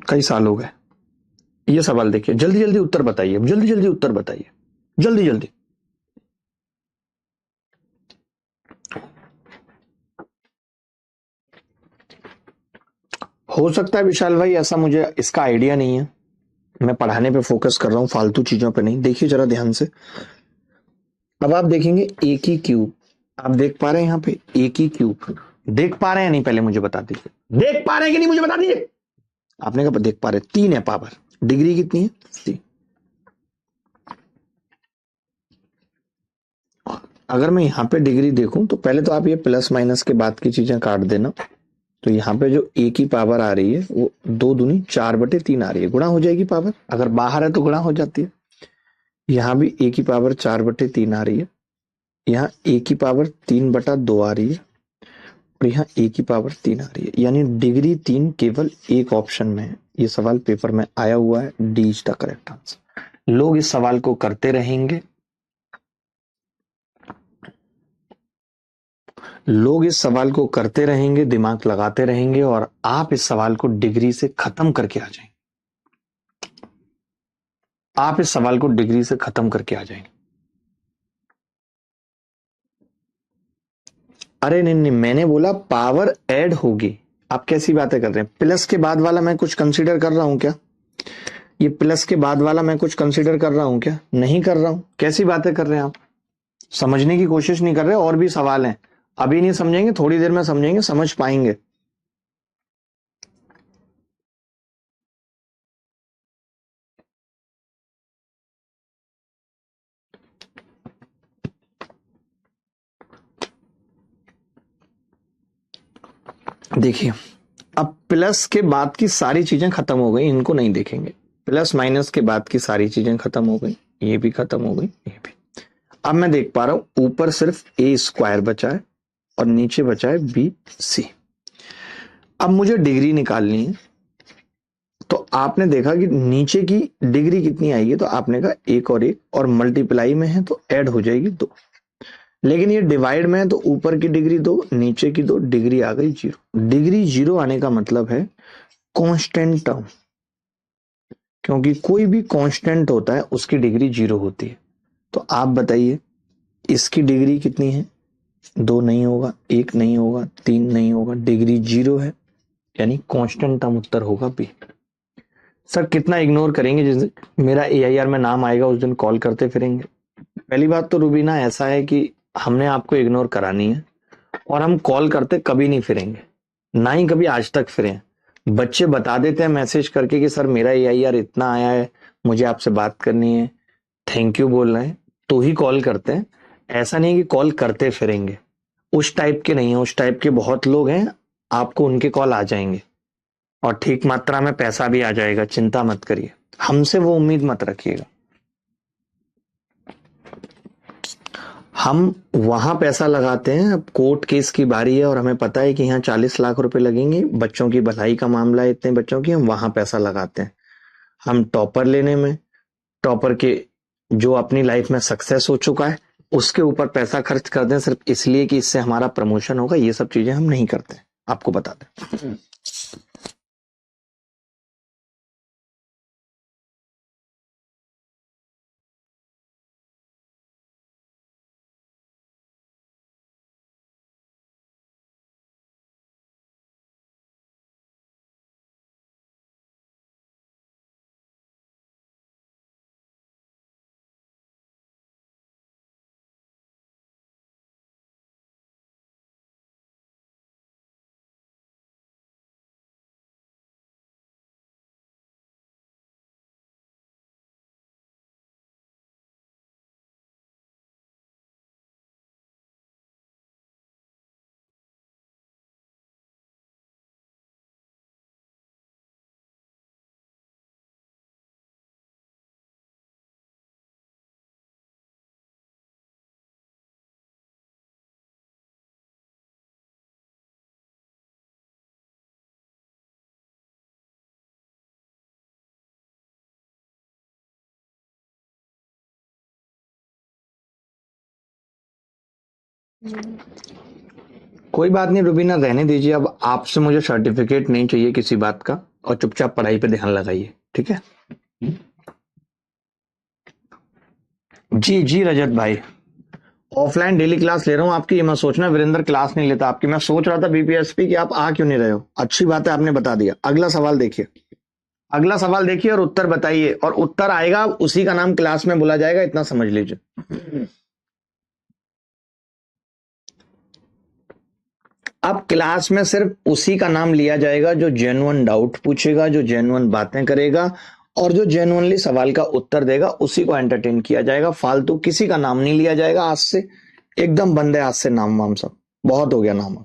कई साल हो गए। ये सवाल देखिए, जल्दी जल्दी उत्तर बताइए, जल्दी जल्दी उत्तर बताइए, जल्दी जल्दी। हो सकता है विशाल भाई, ऐसा मुझे इसका आइडिया नहीं है। मैं पढ़ाने पे फोकस कर रहा हूं, फालतू चीजों पे नहीं। देखिए जरा ध्यान से। अब आप देखेंगे ए की क्यूब। आप देख पा रहे हैं यहाँ पे ए की क्यूब? देख पा रहे हैं नहीं? पहले मुझे बता दीजिए, देख पा रहे हैं कि नहीं मुझे बता दीजिए। आपने कहा देख पा रहे? 3 है पावर, डिग्री कितनी है? 3। अगर मैं यहाँ पे डिग्री देखूं तो पहले तो आप ये प्लस माइनस के बाद की चीजें काट देना। तो यहाँ पे जो ए की पावर आ रही है वो 2 दूनी 4/3 आ रही है, गुणा हो जाएगी पावर। अगर बाहर है तो गुणा हो जाती है। यहाँ भी ए की पावर 4/3 आ रही है, यहाँ ए की पावर 3/2 आ रही है, और यहाँ ए की पावर 3 आ रही है, यानी डिग्री 3 केवल एक ऑप्शन में है। ये सवाल पेपर में आया हुआ है, D is the correct answer. लोग इस सवाल को करते रहेंगे, लोग इस सवाल को करते रहेंगे, दिमाग लगाते रहेंगे, और आप इस सवाल को डिग्री से खत्म करके आ जाएंगे। आप इस सवाल को डिग्री से खत्म करके आ जाएंगे। अरे नहीं नहीं, मैंने बोला पावर ऐड होगी, आप कैसी बातें कर रहे हैं? प्लस के बाद वाला मैं कुछ कंसीडर कर रहा हूं क्या? ये प्लस के बाद वाला मैं कुछ कंसीडर कर रहा हूं क्या? नहीं कर रहा हूं। कैसी बातें कर रहे हैं आप? समझने की कोशिश नहीं कर रहे। और भी सवाल हैं, अभी नहीं समझेंगे, थोड़ी देर में समझेंगे, समझ पाएंगे। देखिए, अब प्लस के बाद की सारी चीजें खत्म हो गई, इनको नहीं देखेंगे। प्लस माइनस के बाद की सारी चीजें खत्म हो गई, ये भी खत्म हो गई, ये भी। अब मैं देख पा रहा हूं ऊपर सिर्फ ए स्क्वायर बचा है और नीचे बचा है बी सी। अब मुझे डिग्री निकालनी है, तो आपने देखा कि नीचे की डिग्री कितनी आएगी, तो आपने कहा एक और एक, और मल्टीप्लाई में है तो ऐड हो जाएगी दो। लेकिन ये डिवाइड में है तो ऊपर की डिग्री दो, नीचे की दो, डिग्री आ गई जीरो। डिग्री जीरो आने का मतलब है कांस्टेंट टर्म, क्योंकि कोई भी कांस्टेंट होता है उसकी डिग्री जीरो होती है। तो आप बताइए इसकी डिग्री कितनी है? दो नहीं होगा, एक नहीं होगा, तीन नहीं होगा, डिग्री जीरो है, यानी कांस्टेंट टर्म उत्तर होगा बी। सर कितना इग्नोर करेंगे, जिस दिन मेरा एआईआर में नाम आएगा उस दिन कॉल करते फिरेंगे। पहली बात तो रूबीना ऐसा है कि हमने आपको इग्नोर करानी है, और हम कॉल करते कभी नहीं फिरेंगे, ना ही कभी आज तक फिरे हैं। बच्चे बता देते हैं मैसेज करके कि सर मेरा एआईआर इतना आया है, मुझे आपसे बात करनी है, थैंक यू बोल रहे हैं, तो ही कॉल करते हैं। ऐसा नहीं कि कॉल करते फिरेंगे, उस टाइप के नहीं है। उस टाइप के बहुत लोग हैं, आपको उनके कॉल आ जाएंगे और ठीक मात्रा में पैसा भी आ जाएगा, चिंता मत करिए, हमसे वो उम्मीद मत रखिएगा। हम वहां पैसा लगाते हैं, अब कोर्ट केस की बारी है और हमें पता है कि यहाँ 40 लाख रुपए लगेंगे, बच्चों की भलाई का मामला है, इतने बच्चों की, हम वहां पैसा लगाते हैं। हम टॉपर लेने में, टॉपर के जो अपनी लाइफ में सक्सेस हो चुका है उसके ऊपर पैसा खर्च कर दें सिर्फ इसलिए कि इससे हमारा प्रमोशन होगा, ये सब चीजें हम नहीं करते, आपको बता दें। कोई बात नहीं रुबीना, रहने दीजिए। अब आपसे मुझे सर्टिफिकेट नहीं चाहिए किसी बात का, और चुपचाप पढ़ाई पे ध्यान लगाइए, ठीक है? जी जी रजत भाई, ऑफलाइन डेली क्लास ले रहा हूँ आपकी, ये मत सोचना वीरेंद्र क्लास नहीं लेता आपकी। मैं सोच रहा था बीपीएसपी कि आप आ क्यों नहीं रहे हो। अच्छी बात है, आपने बता दिया। अगला सवाल देखिए, अगला सवाल देखिए और उत्तर बताइए, और उत्तर आएगा उसी का नाम क्लास में बोला जाएगा, इतना समझ लीजिए। अब क्लास में सिर्फ उसी का नाम लिया जाएगा जो जेन्युइन डाउट पूछेगा, जो जेन्युइन बातें करेगा, और जो जेन्युइनली सवाल का उत्तर देगा, उसी को एंटरटेन किया जाएगा। फालतू किसी का नाम नहीं लिया जाएगा आज से। एकदम बंद है आज से नाम वाम सब, बहुत हो गया नाम।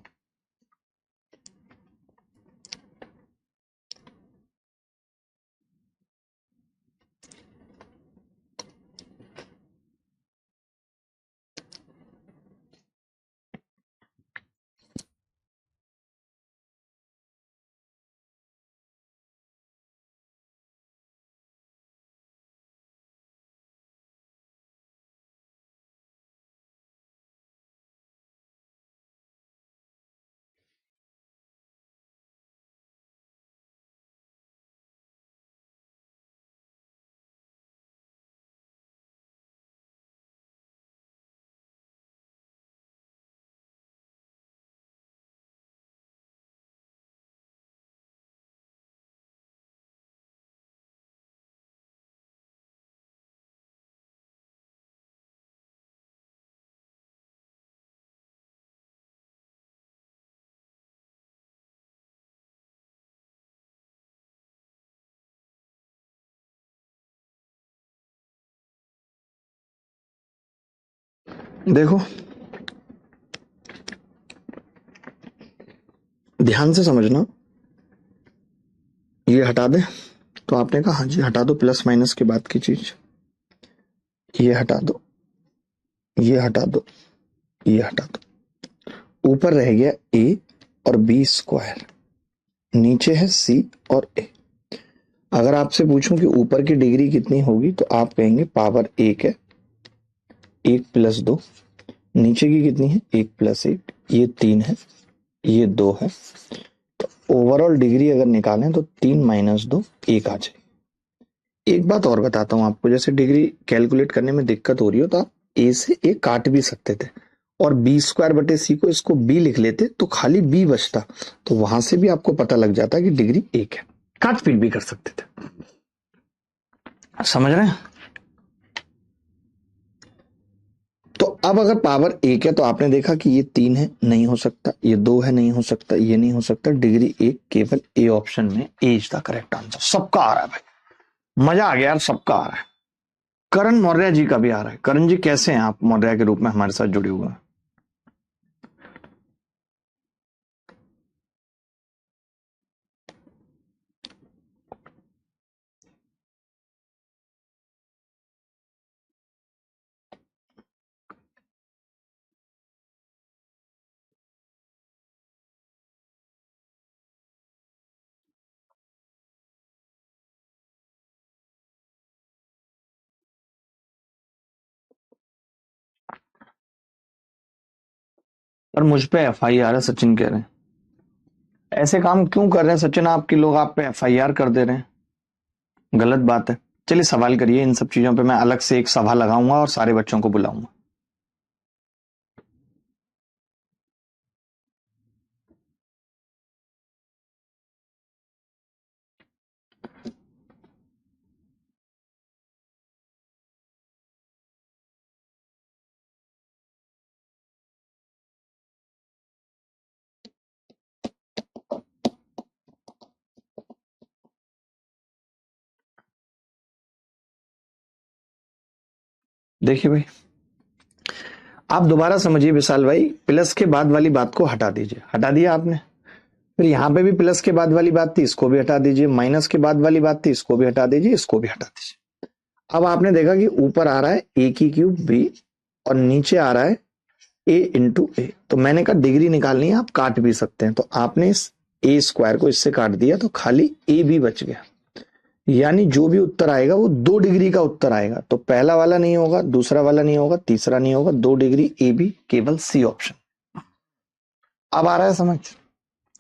देखो ध्यान से समझना, ये हटा दे तो आपने कहा हाँ जी हटा दो, प्लस माइनस के बाद की चीज, ये हटा दो, ये हटा दो, ये हटा दो, ऊपर रह गया ए और बी स्क्वायर, नीचे है सी और ए। अगर आपसे पूछूं कि ऊपर की डिग्री कितनी होगी तो आप कहेंगे पावर 1 है, 1+2, नीचे की कितनी है 1+1, ये 3 है, ये 2 है। तो ओवरऑल डिग्री अगर निकालें तो 3 - 2 1 आ जाए। एक बात और बताता हूं आपको, जैसे डिग्री कैलकुलेट करने में दिक्कत हो रही हो तो आप ए से ए काट भी सकते थे और b² / c को इसको b लिख लेते तो खाली b बचता, तो वहां से भी आपको पता लग जाता कि डिग्री 1 है, काट पीट भी कर सकते थे। समझ रहे हैं? तो अब अगर पावर 1 है तो आपने देखा कि ये 3 है, नहीं हो सकता, ये 2 है, नहीं हो सकता, ये नहीं हो सकता, डिग्री 1 केवल ए ऑप्शन में, ए इज द करेक्ट आंसर। सबका आ रहा है भाई, मजा आ गया यार, सबका आ रहा है। करण मौर्य जी का भी आ रहा है। करण जी कैसे हैं आप मौर्य के रूप में हमारे साथ जुड़े हुए हैं? और मुझ पे FIR है, सचिन कह रहे हैं। ऐसे काम क्यों कर रहे हैं सचिन आपके लोग, आप पे FIR कर दे रहे हैं, गलत बात है। चलिए सवाल करिए, इन सब चीजों पे मैं अलग से एक सभा लगाऊंगा और सारे बच्चों को बुलाऊंगा। देखिए भाई, आप दोबारा समझिए विशाल भाई, प्लस के बाद वाली बात को हटा दीजिए, हटा दिया आपने। फिर यहाँ पे भी प्लस के बाद वाली बात थी, इसको भी हटा दीजिए, माइनस के बाद वाली बात थी, इसको भी हटा दीजिए, इसको भी हटा दीजिए। अब आपने देखा कि ऊपर आ रहा है a³ और नीचे आ रहा है a × a, तो मैंने कहा डिग्री निकालनी है, आप काट भी सकते हैं, तो आपने इस a² को इससे काट दिया तो खाली a भी बच गया। यानी जो भी उत्तर आएगा वो 2 डिग्री का उत्तर आएगा, तो पहला वाला नहीं होगा, दूसरा वाला नहीं होगा, तीसरा नहीं होगा, 2 डिग्री ए बी, केवल सी ऑप्शन। अब आ रहा है समझ?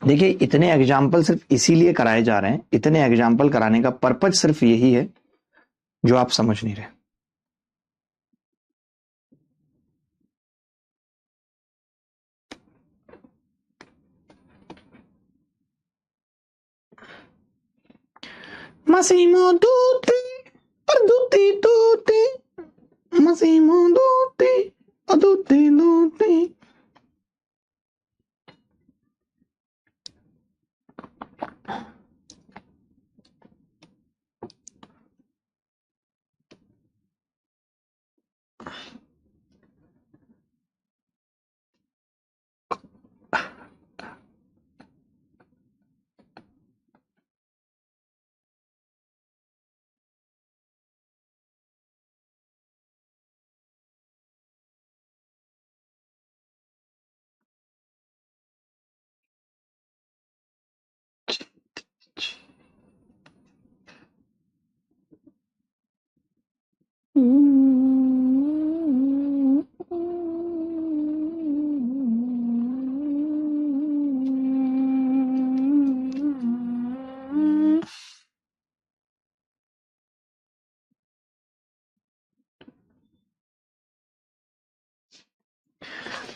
देखिए इतने एग्जाम्पल सिर्फ इसीलिए कराए जा रहे हैं, इतने एग्जाम्पल कराने का पर्पज सिर्फ यही है जो आप समझ नहीं रहे। Massimo Dutti, Dutti Dutti, Massimo Dutti, Dutti Dutti।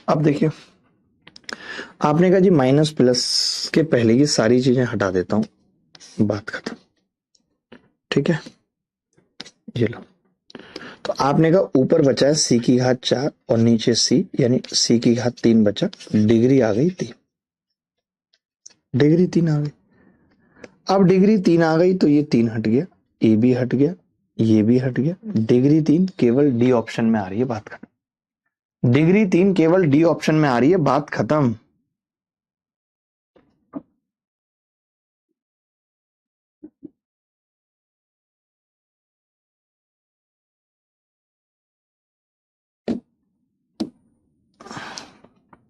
अब देखिए, आपने कहा जी माइनस प्लस के पहले की सारी चीजें हटा देता हूं, बात खत्म, ठीक है। ये लो, तो आपने कहा ऊपर बचा है c⁴ और नीचे c, यानी c⁴ बचा, डिग्री आ गई 3, डिग्री 3 आ गई। अब डिग्री 3 आ गई तो ये 3 हट गया, ए भी हट गया, ये भी हट गया, डिग्री 3 केवल डी ऑप्शन में आ रही है, बात खत्म। डिग्री 3 केवल डी ऑप्शन में आ रही है, बात खत्म।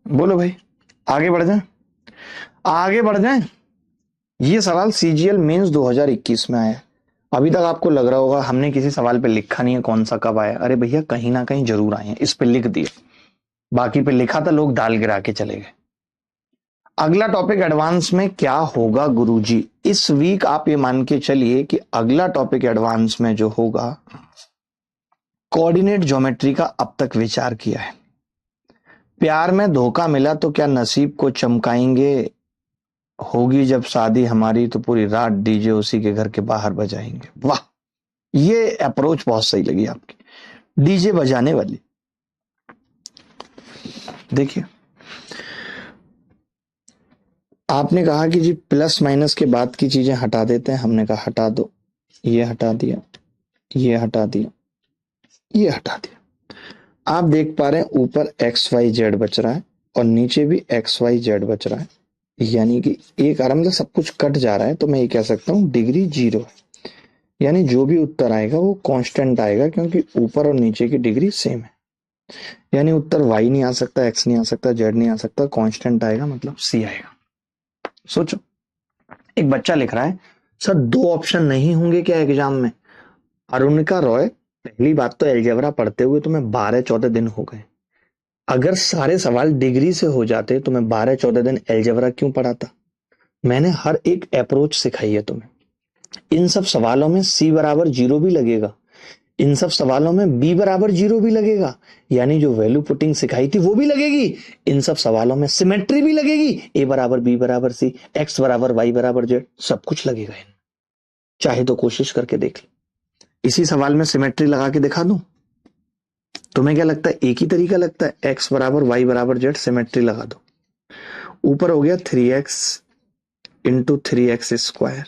बोलो भाई, आगे बढ़ जाए, आगे बढ़ जाए। ये सवाल सीजीएल मेंस 2021 में आया। अभी तक आपको लग रहा होगा हमने किसी सवाल पे लिखा नहीं है कौन सा कब आया। अरे भैया कहीं ना कहीं जरूर आए हैं, इस पे लिख दिए, बाकी पे लिखा था लोग दाल गिरा के चले गए। अगला टॉपिक एडवांस में क्या होगा गुरुजी? इस वीक आप ये मान के चलिए कि अगला टॉपिक एडवांस में जो होगा, कोऑर्डिनेट ज्योमेट्री का अब तक विचार किया है। प्यार में धोखा मिला तो क्या नसीब को चमकाएंगे, होगी जब शादी हमारी तो पूरी रात डीजे उसी के घर के बाहर बजाएंगे। वाह, ये अप्रोच बहुत सही लगी आपकी, डीजे बजाने वाली। देखिए आपने कहा कि जी प्लस माइनस के बाद की चीजें हटा देते हैं, हमने कहा हटा दो, ये हटा दिया, ये हटा दिया, ये हटा दिया। आप देख पा रहे हैं ऊपर एक्स वाई जेड बच रहा है और नीचे भी एक्स वाई जेड बच रहा है, यानी कि एक आराम से सब कुछ कट जा रहा है। तो मैं ये कह सकता हूं डिग्री 0 है, यानी जो भी उत्तर आएगा वो कांस्टेंट आएगा, क्योंकि ऊपर और नीचे की डिग्री सेम है। यानी उत्तर y नहीं आ सकता, x नहीं आ सकता, z नहीं आ सकता, कांस्टेंट आएगा, मतलब c आएगा। सोचो, एक बच्चा लिख रहा है सर 2 ऑप्शन नहीं होंगे क्या एग्जाम में? अरुणिका रॉय, पहली बात तो अलजेब्रा पढ़ते हुए तुम्हें 12-14 दिन हो गए। अगर सारे सवाल डिग्री से हो जाते तो मैं 12-14 दिन अलजेब्रा क्यों पढ़ाता? मैंने हर एक अप्रोच सिखाई है तुम्हें। इन सब सवालों में c बराबर 0 भी लगेगा, इन सब सवालों में b बराबर 0 भी लगेगा, यानी जो वैल्यू पुटिंग सिखाई थी वो भी लगेगी। इन सब सवालों में सिमेट्री भी लगेगी, a बराबर b बराबर c, x बराबर y बराबर z, सब कुछ लगेगा। चाहे तो कोशिश करके देख लो, इसी सवाल में सिमेट्री लगा के दिखा दूं। तुम्हें क्या लगता है, एक ही तरीका लगता है? x बराबर y बराबर z, सिमेट्री लगा दो। ऊपर हो गया 3x into 3x square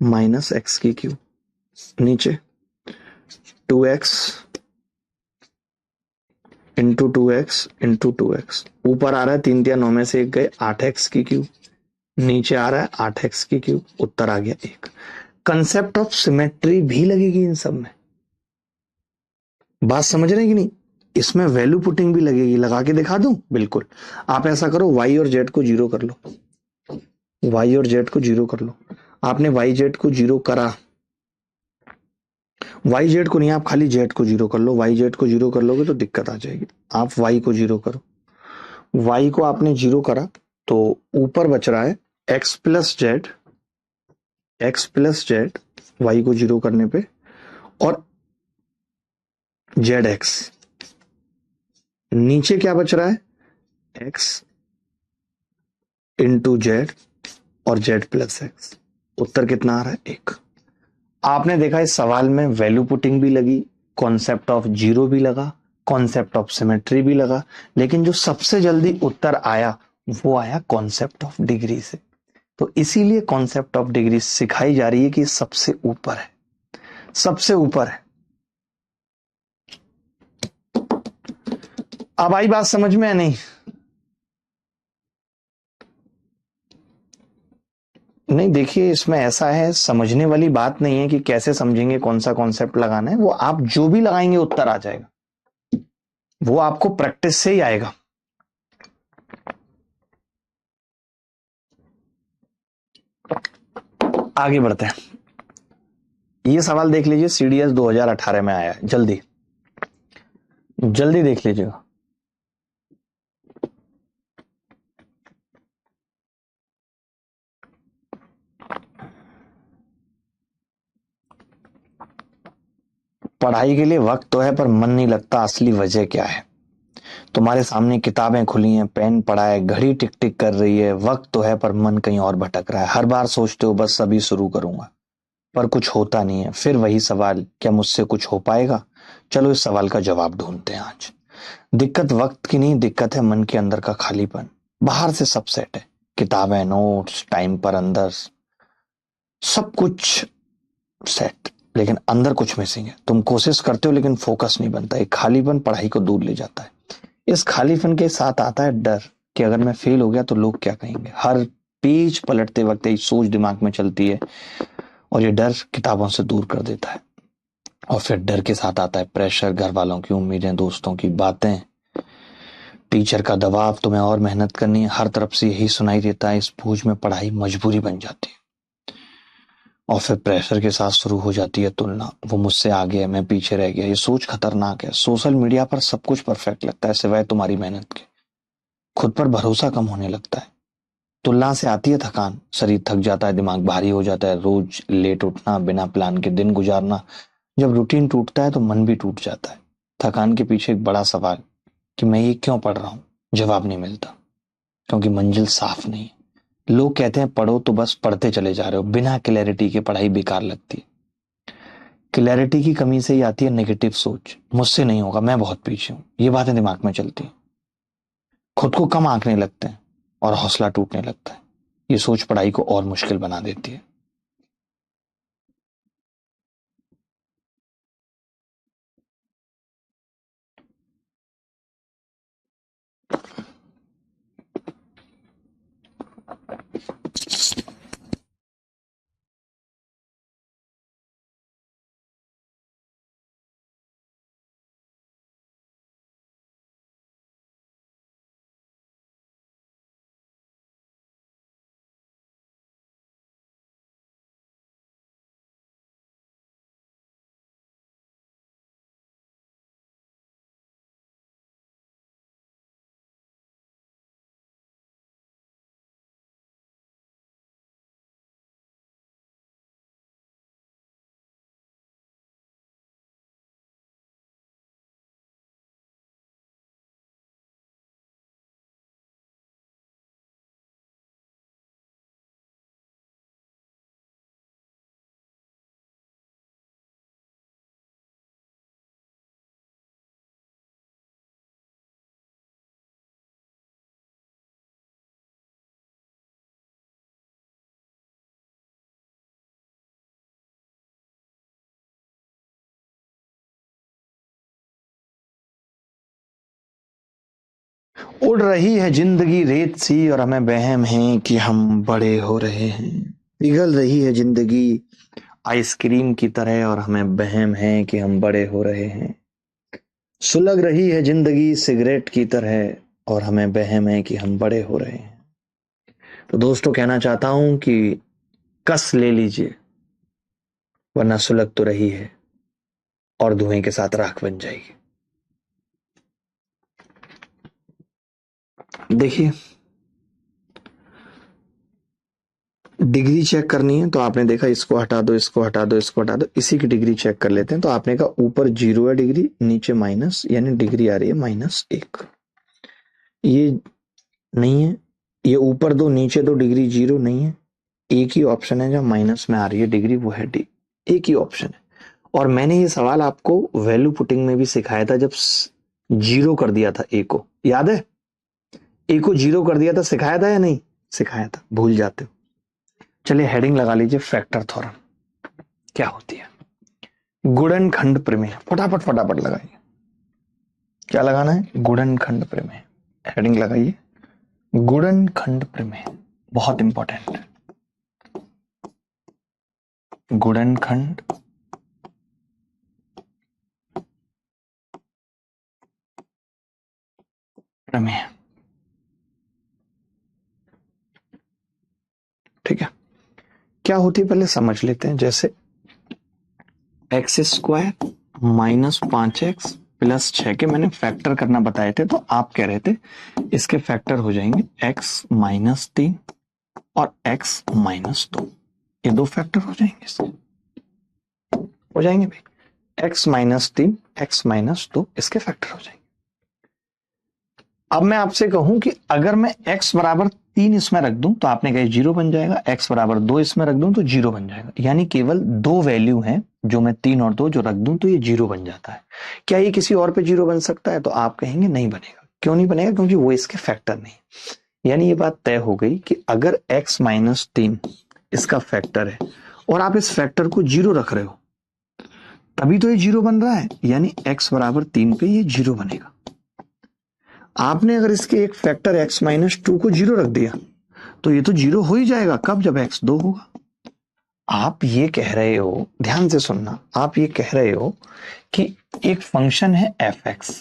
minus x की क्यूब, नीचे 2x into 2x into 2x, ऊपर आ रहा है 3 9 में से 1 गए, 8x की क्यूब, नीचे आ रहा है 8x की क्यूब, उत्तर आ गया 1। कंसेप्ट ऑफ सिमेट्री भी लगेगी इन सब में, बात समझ रहे हैं कि नहीं? इसमें वैल्यू पुटिंग भी लगेगी, लगा के दिखा दूं? बिल्कुल। आप ऐसा करो, y और z को 0 कर लो, y और z को 0 कर लो। आपने y z को 0 करा, y z को नहीं, आप खाली z को 0 कर लो। y z को 0 कर लोगे तो दिक्कत आ जाएगी। आप y को 0 करो, y को आपने 0 करा तो ऊपर बच रहा है x plus Z, x plus Z, y को 0 करने पे, और zx, नीचे क्या बच रहा है x इंटू जेड और z प्लस एक्स। उत्तर कितना आ रहा है? 1। आपने देखा इस सवाल में वैल्यू पुटिंग भी लगी, कॉन्सेप्ट ऑफ 0 भी लगा, कॉन्सेप्ट ऑफ सिमेट्री भी लगा, लेकिन जो सबसे जल्दी उत्तर आया वो आया कॉन्सेप्ट ऑफ डिग्री से। तो इसीलिए कॉन्सेप्ट ऑफ डिग्री सिखाई जा रही है कि सबसे ऊपर है, सबसे ऊपर है। अब आई बात समझ में? नहीं नहीं, देखिए इसमें ऐसा है, समझने वाली बात नहीं है कि कैसे समझेंगे, कौन सा कॉन्सेप्ट लगाना है। वो आप जो भी लगाएंगे उत्तर आ जाएगा, वो आपको प्रैक्टिस से ही आएगा। आगे बढ़ते हैं। ये सवाल देख लीजिए, सीडीएस 2018 में आया है, जल्दी जल्दी देख लीजिएगा। पढ़ाई के लिए वक्त तो है पर मन नहीं लगता, असली वजह क्या है? तुम्हारे सामने किताबें खुली हैं, पेन पड़ा है, घड़ी टिक टिक कर रही है, वक्त तो है पर मन कहीं और भटक रहा है। हर बार सोचते हो बस अभी शुरू करूंगा, पर कुछ होता नहीं है। फिर वही सवाल, क्या मुझसे कुछ हो पाएगा? चलो इस सवाल का जवाब ढूंढते हैं आज। दिक्कत वक्त की नहीं, दिक्कत है मन के अंदर का खालीपन। बाहर से सब सेट है, किताबें, नोट्स, टाइम पर अंदर सब कुछ सेट, लेकिन अंदर कुछ मिसिंग है। तुम कोशिश करते हो लेकिन फोकस नहीं बनता, एक खालीपन पढ़ाई को दूर ले जाता है। इस खालीपन के साथ आता है डर कि अगर मैं फेल हो गया तो लोग क्या कहेंगे। हर पेज पलटते वक्त यही सोच दिमाग में चलती है और ये डर किताबों से दूर कर देता है। और फिर डर के साथ आता है प्रेशर, घर वालों की उम्मीदें, दोस्तों की बातें, टीचर का दबाव, तुम्हें और मेहनत करनी है। हर तरफ से यही सुनाई देता है। इस बोझ में पढ़ाई मजबूरी बन जाती है। और फिर प्रेशर के साथ शुरू हो जाती है तुलना। वो मुझसे आगे है, मैं पीछे रह गया। ये सोच खतरनाक है। सोशल मीडिया पर सब कुछ परफेक्ट लगता है सिवाय तुम्हारी मेहनत के। खुद पर भरोसा कम होने लगता है। तुलना से आती है थकान, शरीर थक जाता है, दिमाग भारी हो जाता है। रोज लेट उठना, बिना प्लान के दिन गुजारना। जब रूटीन टूटता है तो मन भी टूट जाता है। थकान के पीछे एक बड़ा सवाल कि मैं ये क्यों पढ़ रहा हूं, जवाब नहीं मिलता। क्योंकि मंजिल साफ नहीं है। लोग कहते हैं पढ़ो तो बस पढ़ते चले जा रहे हो। बिना क्लैरिटी के पढ़ाई बेकार लगती है। क्लैरिटी की कमी से ही आती है नेगेटिव सोच। मुझसे नहीं होगा, मैं बहुत पीछे हूं। ये बातें दिमाग में चलती हैं। खुद को कम आंकने लगते हैं और हौसला टूटने लगता है। ये सोच पढ़ाई को और मुश्किल बना देती है। उड़ रही है जिंदगी रेत सी और हमें वहम है कि हम बड़े हो रहे हैं। पिघल रही है जिंदगी आइसक्रीम की तरह और हमें वहम है कि हम बड़े हो रहे हैं। सुलग रही है जिंदगी सिगरेट की तरह और हमें वहम है कि हम बड़े हो रहे हैं। तो दोस्तों कहना चाहता हूं कि कस ले लीजिए, वरना सुलग तो रही है और धुएं के साथ राख बन जाएगी। देखिए, डिग्री चेक करनी है तो आपने देखा इसको हटा दो, इसको हटा दो, इसको हटा दो, इसी की डिग्री चेक कर लेते हैं। तो आपने कहा ऊपर 0 है डिग्री, नीचे माइनस, यानी डिग्री आ रही है -1। ये नहीं है, ये ऊपर दो नीचे दो, डिग्री 0 नहीं है। एक ही ऑप्शन है जहां माइनस में आ रही है डिग्री, वो है डी। एक ही ऑप्शन है। और मैंने ये सवाल आपको वैल्यू पुटिंग में भी सिखाया था, जब 0 कर दिया था ए को, याद है? ए को 0 कर दिया था, सिखाया था या नहीं सिखाया था? भूल जाते हो। चलिए हेडिंग लगा लीजिए, फैक्टर थ्योरम क्या होती है। गुणनखंड प्रमेय, फटाफट फटाफट लगाइए। क्या लगाना है? गुणनखंड प्रमेय। हेडिंग लगाइए, गुणनखंड प्रमेय, बहुत इंपॉर्टेंट। गुणनखंड प्रमेय, ठीक है। क्या होती है पहले समझ लेते हैं। जैसे x² -5x + 6 के मैंने फैक्टर करना बताए थे, तो आप कह रहे थे इसके फैक्टर हो जाएंगे x - 3 और x - 2। ये दो फैक्टर हो जाएंगे, इसके हो जाएंगे भाई। x - 3 x - 2 इसके फैक्टर हो जाएंगे। अब मैं आपसे कहूं कि अगर मैं x बराबर 3 इसमें रख दूं तो आपने कहा 0 बन जाएगा, x बराबर 2 इसमें रख दूं तो 0 बन जाएगा। यानी केवल दो वैल्यू हैं, जो मैं 3 और 2 जो रख दूं तो ये 0 बन जाता है। क्या ये किसी और पे 0 बन सकता है? तो आप कहेंगे नहीं बनेगा। क्यों नहीं बनेगा? क्योंकि वो इसके फैक्टर नहीं। यानी ये बात तय हो गई कि अगर x - 3 इसका फैक्टर है और आप इस फैक्टर को 0 रख रहे हो, तभी तो ये 0 बन रहा है। यानी x बराबर 3 पे ये 0 बनेगा। आपने अगर इसके एक फैक्टर x-2 को 0 रख दिया तो ये तो 0 हो ही जाएगा। कब? जब x 2 होगा। आप ये कह रहे हो, ध्यान से सुनना, आप ये कह रहे हो कि एक फंक्शन है f(x)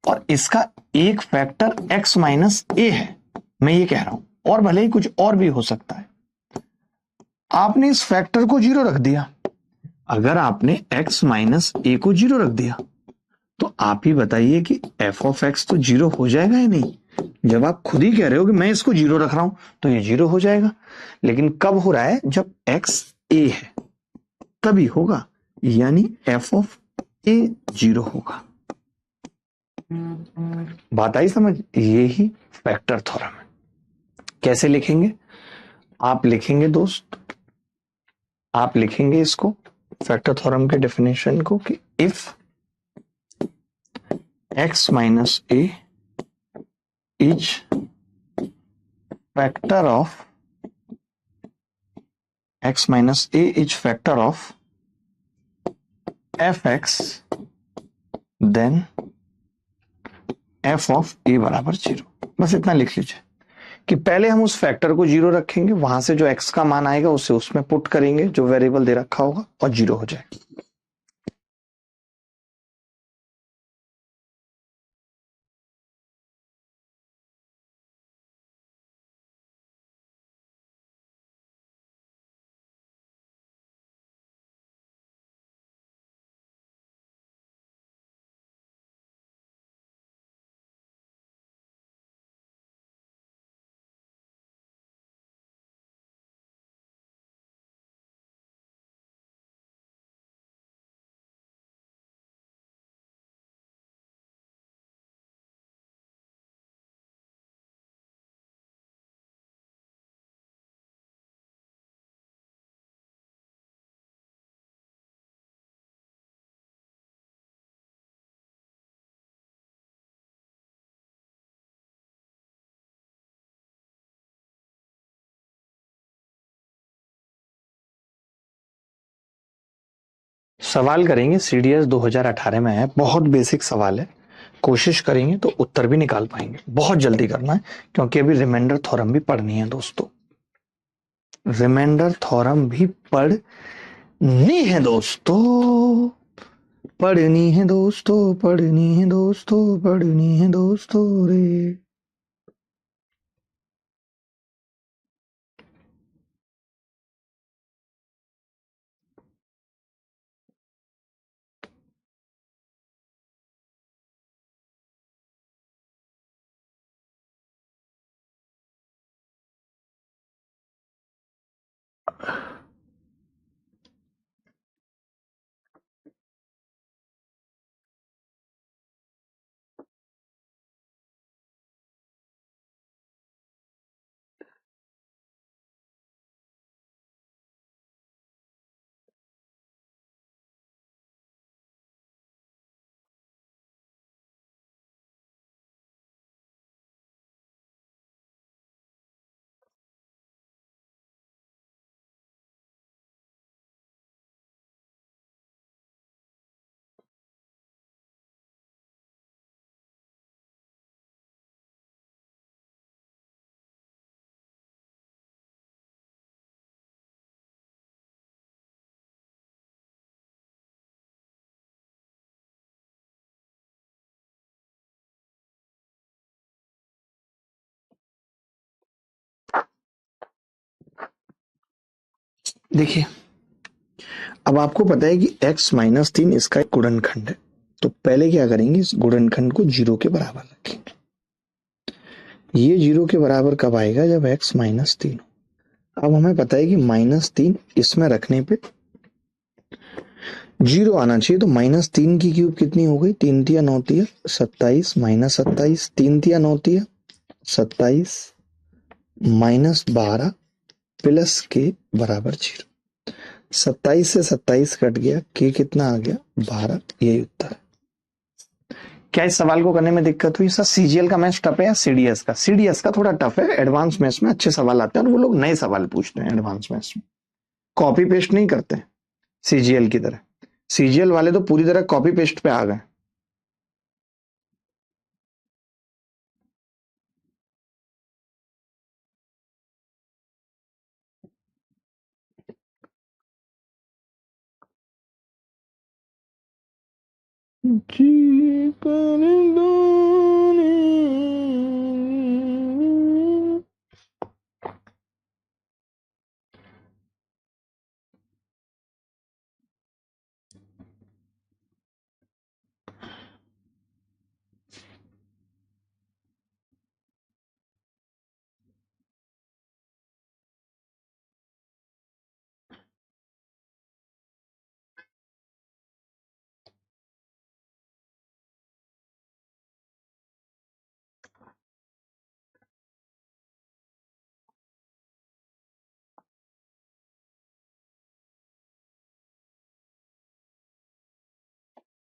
और इसका एक फैक्टर x-a है। मैं ये कह रहा हूं, और भले ही कुछ और भी हो सकता है। आपने इस फैक्टर को 0 रख दिया। अगर आपने x-a को 0 रख दिया तो आप ही बताइए कि f(x) तो 0 हो जाएगा या नहीं? जब आप खुद ही कह रहे हो कि मैं इसको 0 रख रहा हूं तो ये 0 हो जाएगा। लेकिन कब हो रहा है? जब x a है तभी होगा, यानी f(a) 0 होगा। बात आई समझ? ये ही फैक्टर थ्योरम है। कैसे लिखेंगे? आप लिखेंगे दोस्त, आप लिखेंगे इसको फैक्टर थ्योरम के डेफिनेशन को कि if x-a is factor of x-a is factor of f(x), then f of a बराबर 0। बस इतना लिख लीजिए कि पहले हम उस फैक्टर को 0 रखेंगे, वहां से जो x का मान आएगा उसे उसमें पुट करेंगे जो वेरिएबल दे रखा होगा और 0 हो जाएगा। सवाल करेंगे, सीडीएस 2018 में है, बहुत बेसिक सवाल है। कोशिश करेंगे तो उत्तर भी निकाल पाएंगे। बहुत जल्दी करना है क्योंकि अभी रिमाइंडर थ्योरम भी पढ़नी है दोस्तों। रिमाइंडर थ्योरम भी पढ़नी है दोस्तों, पढ़नी है दोस्तों, पढ़नी है दोस्तों, पढ़नी है दोस्तों रे। देखिए, अब आपको पता है कि x-3 इसका एक गुणनखंड है, तो पहले क्या करेंगे, इस गुणनखंड को 0 के बराबर रखेंगे। ये 0 के बराबर कब आएगा? जब x-3। अब हमें पता है कि -3 इसमें रखने पे 0 आना चाहिए, तो -3 की क्यूब कितनी हो गई? 3 तिया 9 तिया 27 -27, 3 तिया 9 तिया 27 -12 प्लस के बराबर 0। 27 से 27 कट गया, के कितना आ गया? 12। यही उत्तर है। क्या इस सवाल को करने में दिक्कत हुई? सर सीजीएल का मैथ्स टफ है या सीडीएस का? सीडीएस का थोड़ा टफ है, एडवांस मैथ्स में अच्छे सवाल आते हैं और वो लोग नए सवाल पूछते हैं एडवांस मैथ्स में, कॉपी पेस्ट नहीं करते सीजीएल की तरह। सीजीएल वाले तो पूरी तरह कॉपी पेस्ट पे आ गए। जी कर दो रे।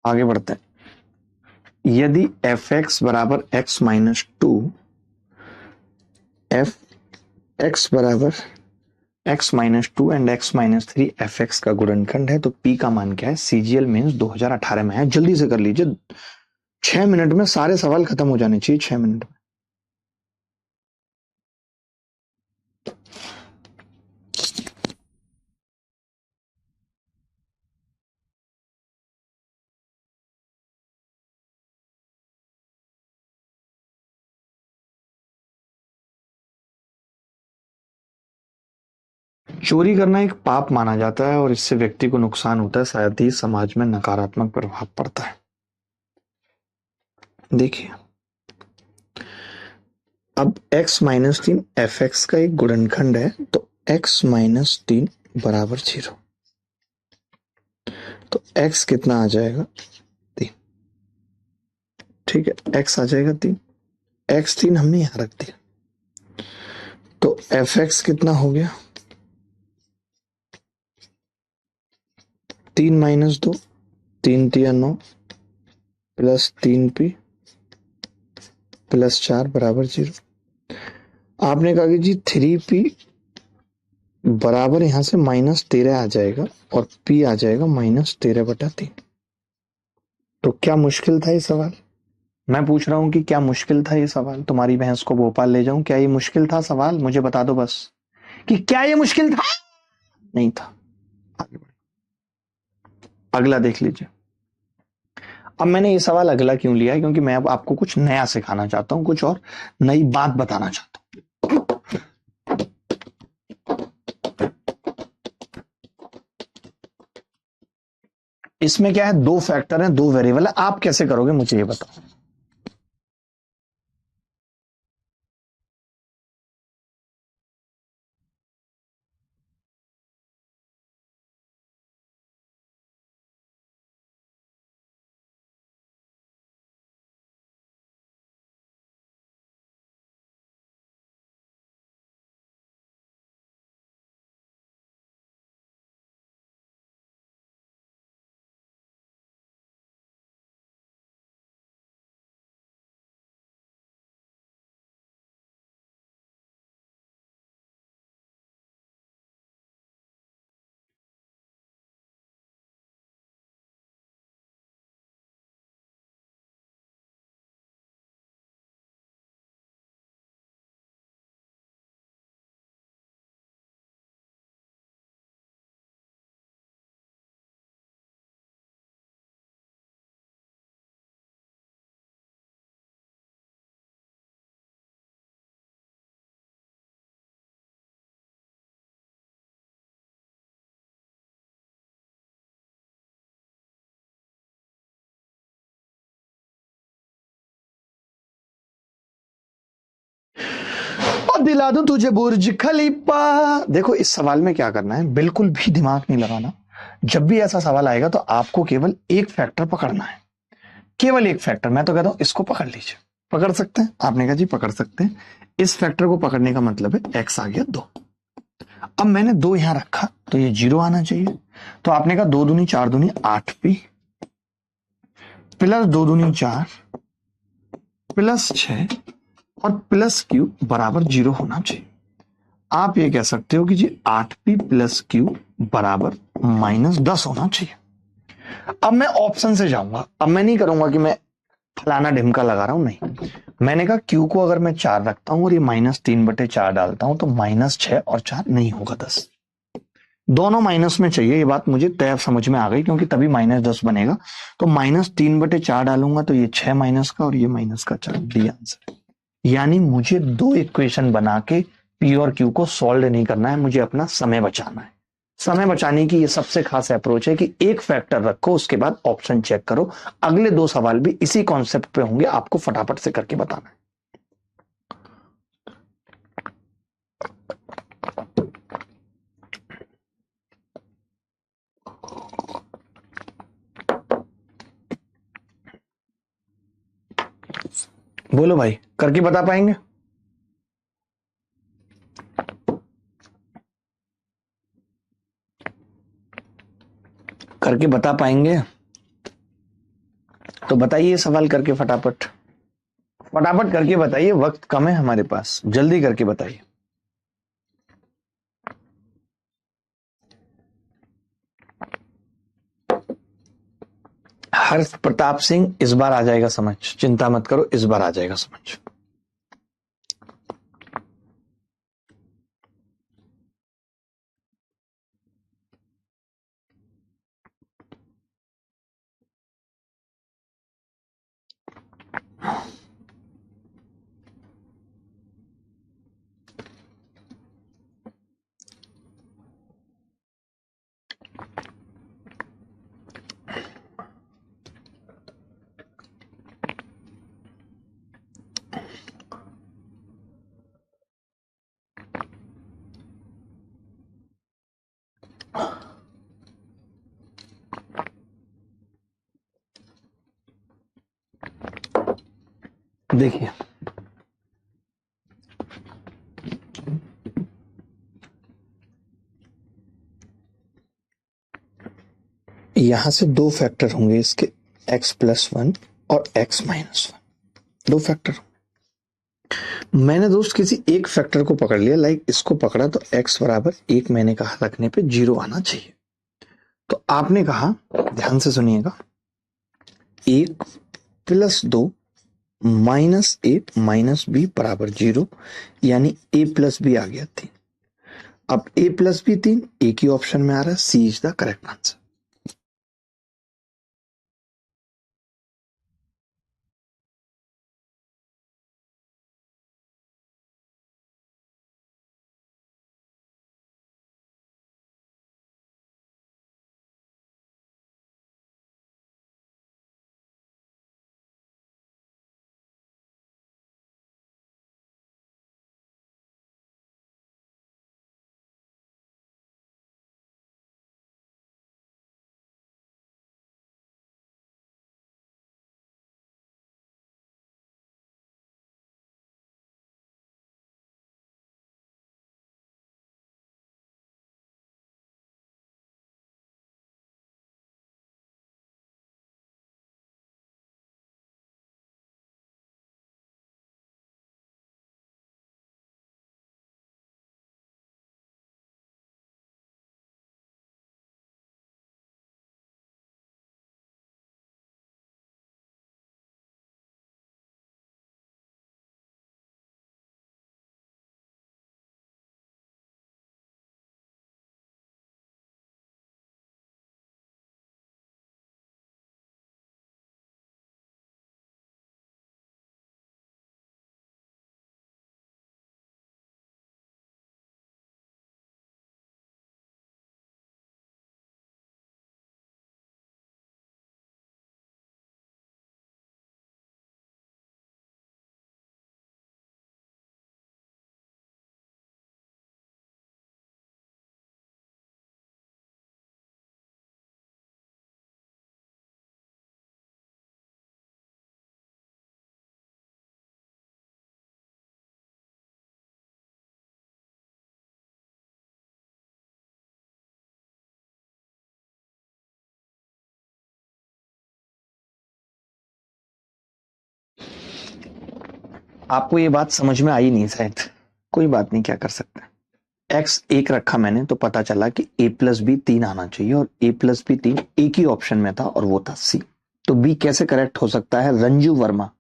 आगे बढ़ते हैं। यदि एफ एक्स बराबर x minus two, f x बराबर x minus two and x minus three f x का गुणनखंड है, तो पी का मान क्या है? सीजीएल मेंस 2018 में है। जल्दी से कर लीजिए, 6 मिनट में सारे सवाल खत्म हो जाने चाहिए, 6 मिनट में। चोरी करना एक पाप माना जाता है और इससे व्यक्ति को नुकसान होता है, साथ ही समाज में नकारात्मक प्रभाव पड़ता है। देखिए, अब x माइनस 3 एफ एक्स का एक गुणनखंड है, तो x माइनस 3 बराबर 0। तो x कितना आ जाएगा? 3। ठीक है, x आ जाएगा 3। x 3 हमने यहां रख दिया, तो एफ एक्स कितना हो गया? 3 माइनस 2, 3 तिया 9, प्लस 3p प्लस 4 बराबर 0। आपने कहा कि जी 3p बराबर यहां से -13 आ जाएगा और p आ जाएगा -13/3। तो क्या मुश्किल था ये सवाल? मैं पूछ रहा हूं कि क्या मुश्किल था ये सवाल? तुम्हारी भैंस को भोपाल ले जाऊं, क्या ये मुश्किल था सवाल? मुझे बता दो बस कि क्या ये मुश्किल था? नहीं था। अगला देख लीजिए। अब मैंने ये सवाल अगला क्यों लिया है? क्योंकि मैं अब आपको कुछ नया सिखाना चाहता हूं, कुछ और नई बात बताना चाहता हूं। इसमें क्या है? 2 फैक्टर हैं, 2 वेरिएबल है। आप कैसे करोगे मुझे ये बताओ। और दिला दूं तुझे बुर्ज खलीफा। देखो, इस सवाल में क्या करना है, बिल्कुल भी दिमाग नहीं लगाना। जब भी ऐसा सवाल आएगा तो आपको केवल एक फैक्टर पकड़ना है, केवल एक फैक्टर। मैं तो कहता हूं इसको पकड़ लीजिए। पकड़ सकते हैं? आपने कहा जी पकड़ सकते हैं। इस फैक्टर को पकड़ने का मतलब है x आ गया 2। अब मैंने 2 यहां रखा तो ये 0 आना चाहिए। तो आपने कहा 2 दूनी 4 दूनी 8p प्लस 2 दूनी 4 प्लस 6 और प्लस क्यू बराबर 0 होना चाहिए। आप ये कह सकते हो कि जी 8p प्लस क्यू बराबर -10 होना चाहिए। अब मैं ऑप्शन से जाऊंगा। अब मैं नहीं करूंगा कि मैं फलाना ढिमका लगा रहा हूं, नहीं। मैंने कहा क्यू को अगर मैं 4 रखता हूं और ये -3/4 डालता हूं तो -6 और 4 नहीं होगा 10। दोनों माइनस में चाहिए, ये बात मुझे तय समझ में आ गई, क्योंकि तभी -10 बनेगा। तो -3/4 डालूंगा तो ये 6 माइनस का और ये -4, डी आंसर। यानी मुझे दो इक्वेशन बना के पी और क्यू को सॉल्व नहीं करना है, मुझे अपना समय बचाना है। समय बचाने की ये सबसे खास अप्रोच है कि एक फैक्टर रखो, उसके बाद ऑप्शन चेक करो। अगले दो सवाल भी इसी कॉन्सेप्ट पे होंगे, आपको फटाफट से करके बताना है। बोलो भाई, करके बता पाएंगे? करके बता पाएंगे? तो बताइए सवाल करके फटाफट, फटाफट करके बताइए, वक्त कम है हमारे पास, जल्दी करके बताइए। हर्ष प्रताप सिंह, इस बार आ जाएगा समझ, चिंता मत करो, इस बार आ जाएगा समझ। देखिए, यहां से दो फैक्टर होंगे इसके, x+1 और x-1, दो फैक्टर। मैंने दोस्त किसी एक फैक्टर को पकड़ लिया, लाइक इसको पकड़ा, तो x बराबर 1 मैंने कहा रखने पे 0 आना चाहिए। तो आपने कहा, ध्यान से सुनिएगा, 1+2 -a -b बराबर 0, यानी a+b आ गया 3। अब a+b 3 एक ही ऑप्शन में आ रहा है, सी इज द करेक्ट आंसर। आपको ये बात समझ में आई नहीं शायद, कोई बात नहीं, क्या कर सकते हैं। x 1 रखा मैंने, तो पता चला कि a+b 3 आना चाहिए, और a+b 3 एक ही ऑप्शन में था और वो था c। तो b कैसे करेक्ट हो सकता है? रंजू वर्मा,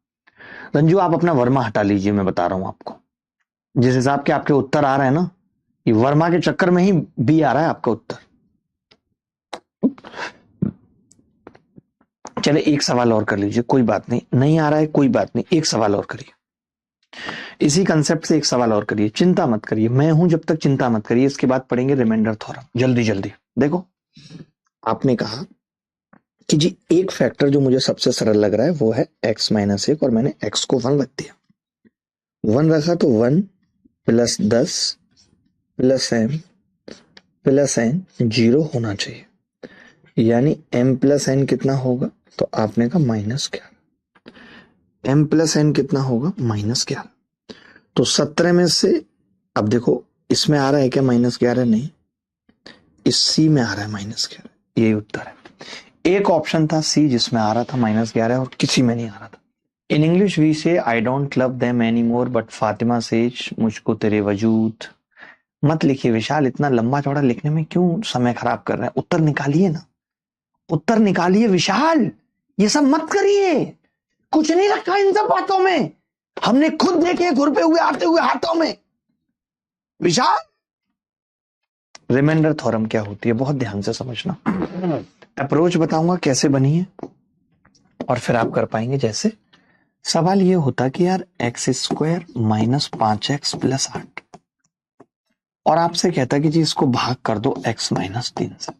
रंजू आप अपना वर्मा हटा लीजिए, मैं बता रहा हूं आपको, जिस हिसाब के आपके उत्तर आ रहे हैं ना, ये वर्मा के चक्कर में ही बी आ रहा है आपका उत्तर। चले एक सवाल और कर लीजिए, कोई बात नहीं, नहीं आ रहा है कोई बात नहीं, एक सवाल और करिए, इसी कंसेप्ट से एक सवाल और करिए, चिंता मत करिए, मैं हूं जब तक, चिंता मत करिए, इसके बाद पढ़ेंगे रिमाइंडर थ्योरम। जल्दी जल्दी देखो, आपने कहा कि जी एक फैक्टर जो मुझे सबसे सरल लग रहा है वो है x-1 और मैंने x को 1 रख दिया। 1 रखा तो 1 plus 10 plus m plus n 0 होना चाहिए, यानी m प्लस n कितना होगा, तो आपने कहा -11। m प्लस n कितना होगा, -11। तो 17 में से, अब देखो इसमें आ रहा है क्या -11, नहीं, इस सी में आ रहा है -11, यही उत्तर है। एक ऑप्शन था सी जिसमें आ रहा था -11 और किसी में नहीं आ रहा था। इन इंग्लिश वी से I don't love them any more but Fatima says मुझको तेरे वजूद। मत लिखिए विशाल, इतना लंबा चौड़ा लिखने में क्यों समय खराब कर रहे हैं, उत्तर निकालिए ना, उत्तर निकालिए विशाल, ये सब मत करिए, कुछ नहीं रखा इन सब बातों में, हमने खुद देखे घुरपे हुए आते हुए हाथों में। विशाल, रिमाइंडर थ्योरम क्या होती है बहुत ध्यान से समझना, अप्रोच बताऊंगा कैसे बनी है और फिर आप कर पाएंगे। जैसे सवाल ये होता कि यार x² माइनस 5x प्लस 8, और आपसे कहता कि जी इसको भाग कर दो x-3 से,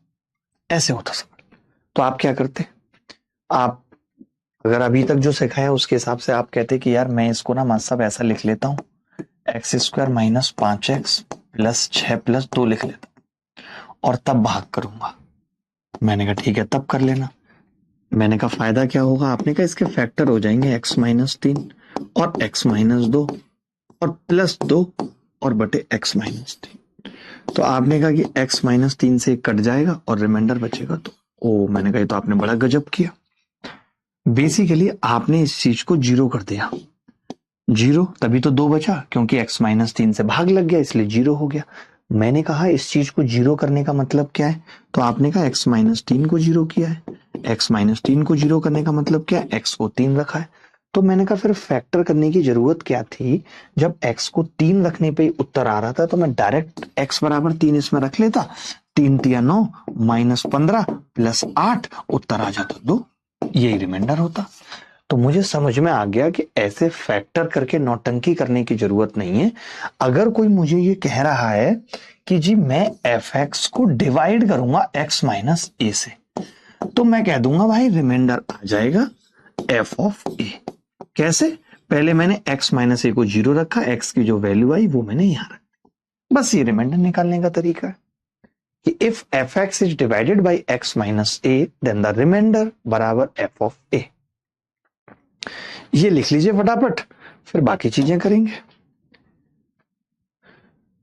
ऐसे होता सवाल। तो आप क्या करते, आप अगर अभी तक जो सिखाया उसके हिसाब से आप कहते कि यार मैं इसको ना मास्टर साहब ऐसा लिख लेता हूं, x² minus 5x plus 6 plus 2 लिख लेता और तब भाग करूंगा। मैंने कहा ठीक है तब कर लेना। मैंने कहा फायदा क्या होगा, आपने कहा इसके फैक्टर हो जाएंगे x-3 और x-2 और प्लस 2 और बटे x-3। तो आपने कहा कि x-3 से कट जाएगा और रिमाइंडर बचेगा, तो ओ मैंने कहा तो आपने बड़ा गजब किया। बेसिकली आपने इस चीज को 0 कर दिया, 0 तभी तो 2 बचा, क्योंकि x-3 से भाग लग गया इसलिए 0 हो गया। मैंने कहा इस चीज को 0 करने का मतलब क्या है, तो आपने कहा x-3 को 0 किया है, x-3 को 0 करने का मतलब क्या है, x को 3 रखा है। तो मैंने कहा फिर फैक्टर करने की जरूरत क्या थी, जब x को 3 रखने पे उत्तर आ रहा था तो मैं डायरेक्ट x बराबर 3 इसमें रख लेता, 3 तिया 9 -15 प्लस 8 उत्तर आ जाता 2, यही रिमाइंडर होता। तो मुझे समझ में आ गया कि ऐसे फैक्टर करके नौटंकी करने की जरूरत नहीं है। अगर कोई मुझे ये कह रहा है कि जी मैं fx को डिवाइड करूंगा x-a से, तो मैं कह दूंगा भाई रिमाइंडर आ जाएगा f ऑफ a। कैसे, पहले मैंने x-a को 0 रखा, x की जो वैल्यू आई वो मैंने यहां रखी, बस ये रिमाइंडर निकालने का तरीका है कि if fx is divided by x-a then the remainder बराबर f ऑफ a। ये लिख लीजिए फटाफट, फिर बाकी चीजें करेंगे।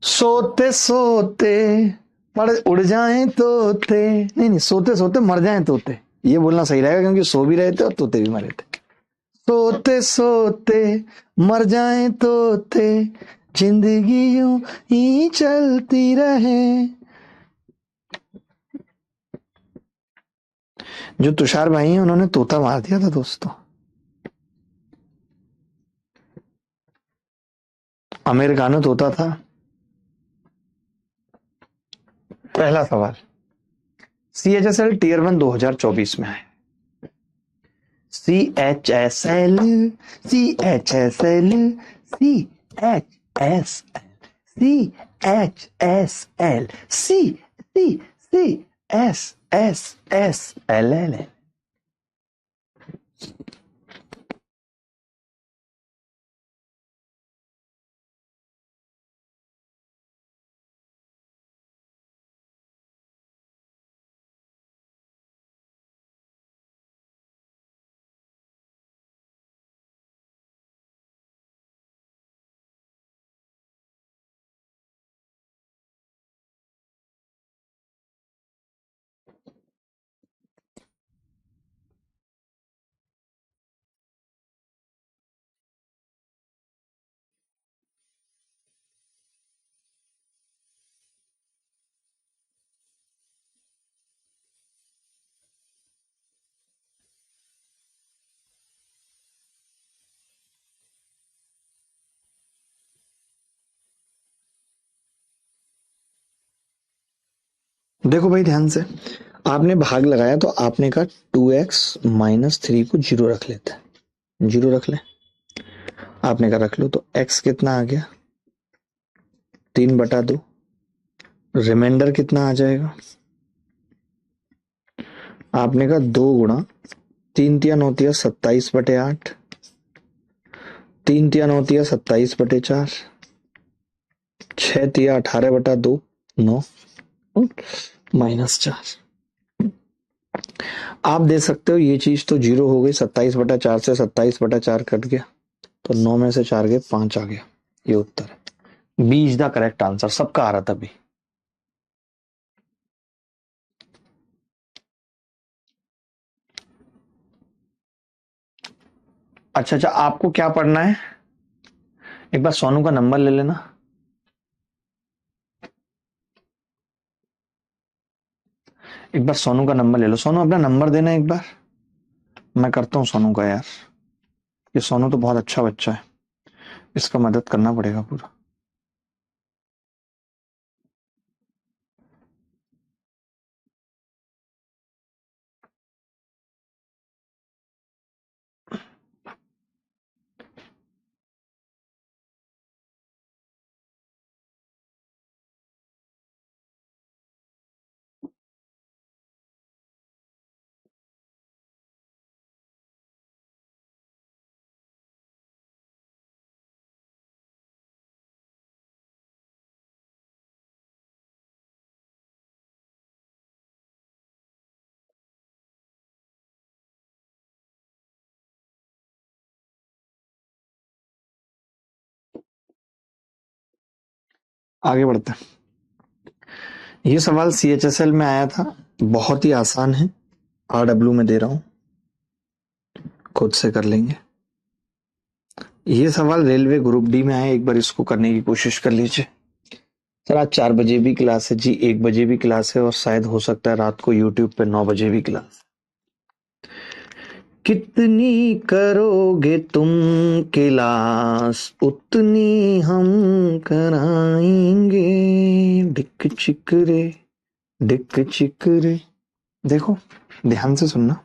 सोते सोते पड़ उड़ जाएं तोते, नहीं नहीं, सोते सोते मर जाएं तोते, ये बोलना सही रहेगा क्योंकि सो भी रहे थे और तोते भी मरे थे। सोते सोते मर जाएं तोते, जिंदगी यूं ही चलती रहे। जो तुषार भाई हैं उन्होंने तोता मार दिया था दोस्तों। अमेरिकानो तोता था। पहला सवाल, CHSL टीयर 1 2024 में है। CHSL CHSL CHSL CHSL CCCSSL। देखो भाई ध्यान से, आपने भाग लगाया तो आपने कहा 2x-3 को जीरो रख लेते हैं, जीरो रख ले। आपने कहा रख लो, तो x कितना आ गया 3/2। रिमाइंडर कितना आ जाएगा, आपने कहा 2 गुणा 3 × 3 = 27/8, 3 × 3 = 27/4, 6 × 3 = 18/2, 9 -4। आप दे सकते हो ये चीज तो जीरो हो गई, 27/4 से 27/4 कट गया, तो 9 में से 4 गए, 5 आ गया। ये उत्तर है, B is the correct answer. सबका आ रहा था भी। अच्छा, आपको क्या पढ़ना है, एक बार सोनू का नंबर ले लेना। एक बार सोनू का नंबर ले लो। सोनू अपना नंबर देना एक बार, मैं करता हूँ सोनू का। यार ये सोनू तो बहुत अच्छा बच्चा है, इसका मदद करना पड़ेगा पूरा। आगे बढ़ते हैं। ये सवाल CHSL में आया था, बहुत ही आसान है, RW में दे रहा हूं, खुद से कर लेंगे। ये सवाल रेलवे ग्रुप डी में आया, एक बार इसको करने की कोशिश कर लीजिए। सर आज 4 बजे भी क्लास है जी, 1 बजे भी क्लास है, और शायद हो सकता है रात को यूट्यूब पे 9 बजे भी क्लास। कितनी करोगे तुम क्लास, उतनी हम कराएंगे, डिक चिकरे डिक चिकरे। देखो ध्यान से सुनना,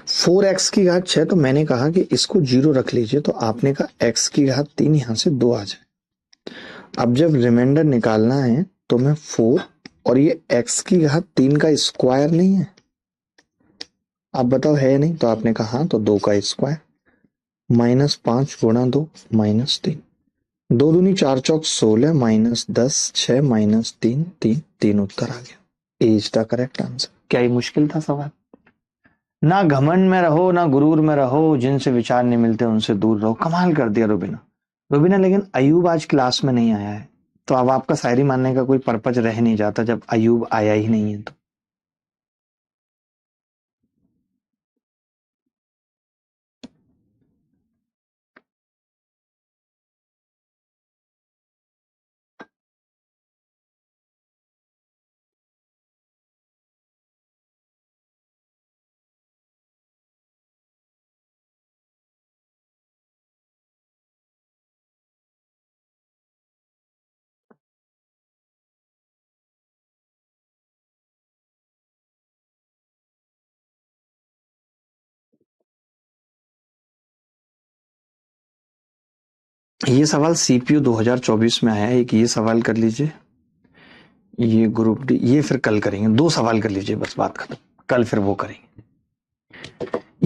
4x की घात 6, तो मैंने कहा कि इसको जीरो रख लीजिए, तो आपने कहा x की घात 3, यहां से 2 आ जाए। अब जब रिमाइंडर निकालना है तो मैं 4, और ये x की घात 3 का स्क्वायर नहीं है, आप बताओ है नहीं, तो आपने कहा हाँ, तो 2 का स्क्वायर, -5 × 2 -3, 2 दूनी 4 चौक 16, -10 6 -3 3 3, उत्तर आ गया। ए इज द करेक्ट आंसर। क्या ये मुश्किल था सवाल? ना घमंड में रहो ना गुरूर में रहो, जिनसे विचार नहीं मिलते उनसे दूर रहो। कमाल कर दिया रुबीना। रुबीना लेकिन अयूब आज क्लास में नहीं आया है, तो अब आपका शायरी मानने का कोई पर्पज रह नहीं जाता जब अयूब आया ही नहीं है तो। ये सवाल CPU 2024 में आया है, एक ये सवाल कर लीजिए, ये ग्रुप डी, ये फिर कल करेंगे। 2 सवाल कर लीजिए बस, बात खत्म, कल फिर वो करेंगे।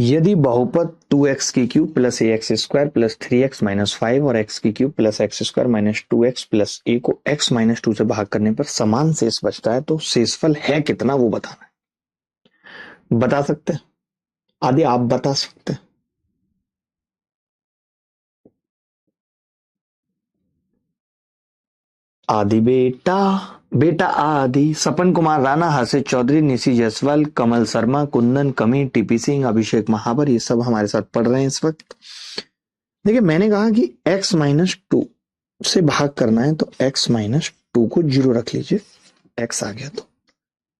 यदि बहुपद 2x की cube plus ax square plus 3x - 5 और x की cube plus x square minus 2x plus a को x - 2 से भाग करने पर समान शेष बचता है, तो शेषफल है कितना वो बताना है। बता सकते हैं आदि, आप बता सकते हैं। आदि बेटा, बेटा आदि, सपन कुमार राणा, हर्षित चौधरी, निशी जायसवाल, कमल शर्मा, कुंदन कमी, टीपी सिंह, अभिषेक महावर, ये सब हमारे साथ पढ़ रहे हैं इस वक्त। देखिए मैंने कहा कि x - 2 से भाग करना है, तो x - 2 को जीरो रख लीजिए, x आ गया। तो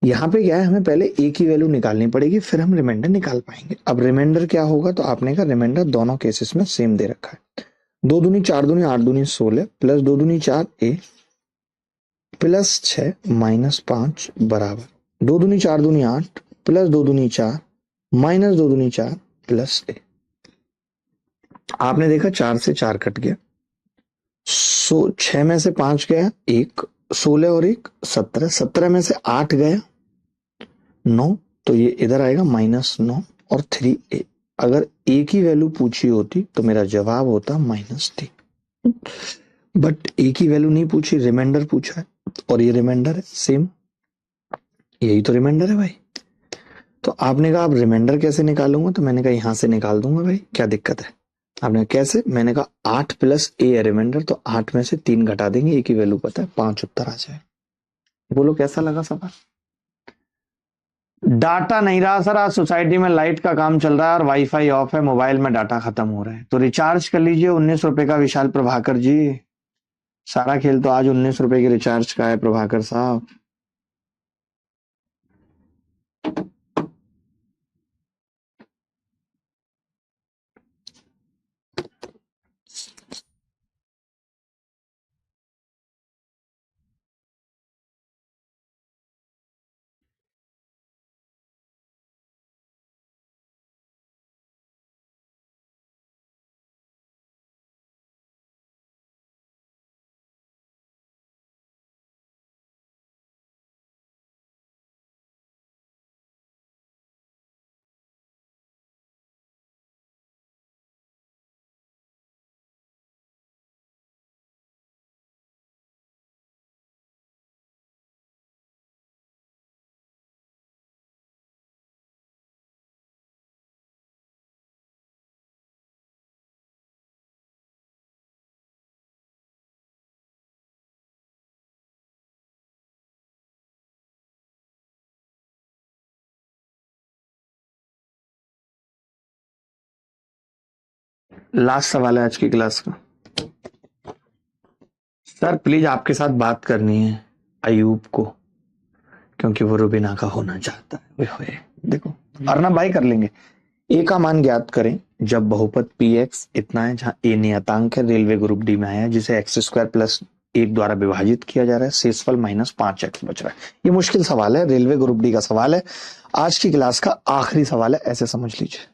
यहाँ पे क्या है, हमें पहले a की वैल्यू निकालनी पड़ेगी, फिर हम रिमाइंडर निकाल पाएंगे। अब रिमाइंडर क्या होगा, तो आपने कहा रिमाइंडर दोनों केसेस में सेम दे रखा है। 2 दूनी 4 दूनी 8 दूनी 16 प्लस 2 दूनी 4 a प्लस 6 माइनस 5 बराबर 2 दूनी 4 दूनी 8 प्लस 2 दूनी 4 माइनस 2 दूनी 4 प्लस 1। आपने देखा 4 से 4 कट गया, 6 में से 5 गया 1, 16 और 1 17, 17 में से 8 गया 9, तो ये इधर आएगा -9 और 3a। अगर a की वैल्यू पूछी होती तो मेरा जवाब होता -3, बट a की वैल्यू नहीं पूछी, रिमाइंडर पूछा है और ये रिमाइंडर है सेम, यही तो रिमाइंडर है भाई। तो आपने कहा आप रिमाइंडर कैसे निकालूंगा, तो मैंने कहा यहां से निकाल दूंगा भाई, क्या दिक्कत है। आपने कैसे, मैंने कहा 8 प्लस a है रिमाइंडर, तो 8 में से 3 घटा देंगे, a की वैल्यू पता है 5 उत्तर आ जाए। बोलो कैसा लगा सवाल। डाटा नहीं रहा सर, आज सोसाइटी में लाइट का काम चल रहा है और वाईफाई ऑफ है, मोबाइल में डाटा खत्म हो रहा है, तो रिचार्ज कर लीजिए 19 रुपए का। विशाल प्रभाकर जी, सारा खेल तो आज 19 रुपए के रिचार्ज का है प्रभाकर साहब। लास्ट सवाल है आज की क्लास का। सर प्लीज आपके साथ बात करनी है अयूब को, क्योंकि वो रुबीना का होना चाहता है। ओए होए, देखो अर्नब भाई कर लेंगे। ए का मान ज्ञात करें जब बहुपद पी एक्स इतना है, जहां ए नियतांक है, रेलवे ग्रुप डी में आया है, जिसे एक्स स्क्वायर प्लस 1 द्वारा विभाजित किया जा रहा है, शेषफल -5x बच रहा है। ये मुश्किल सवाल है, रेलवे ग्रुप डी का सवाल है, आज की क्लास का आखिरी सवाल है, ऐसे समझ लीजिए।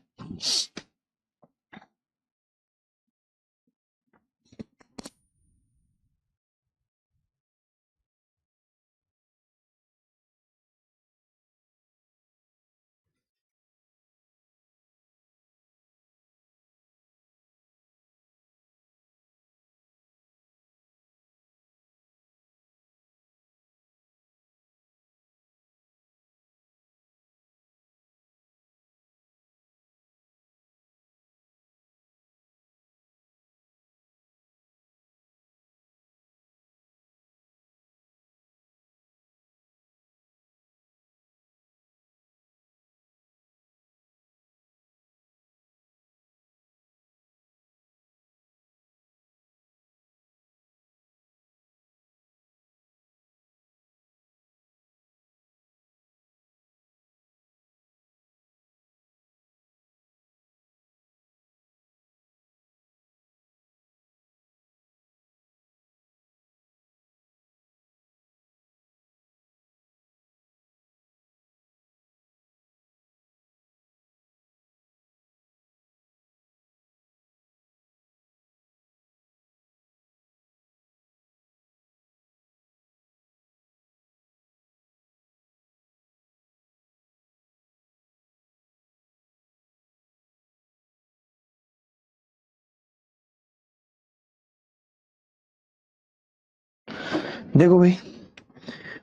देखो भाई,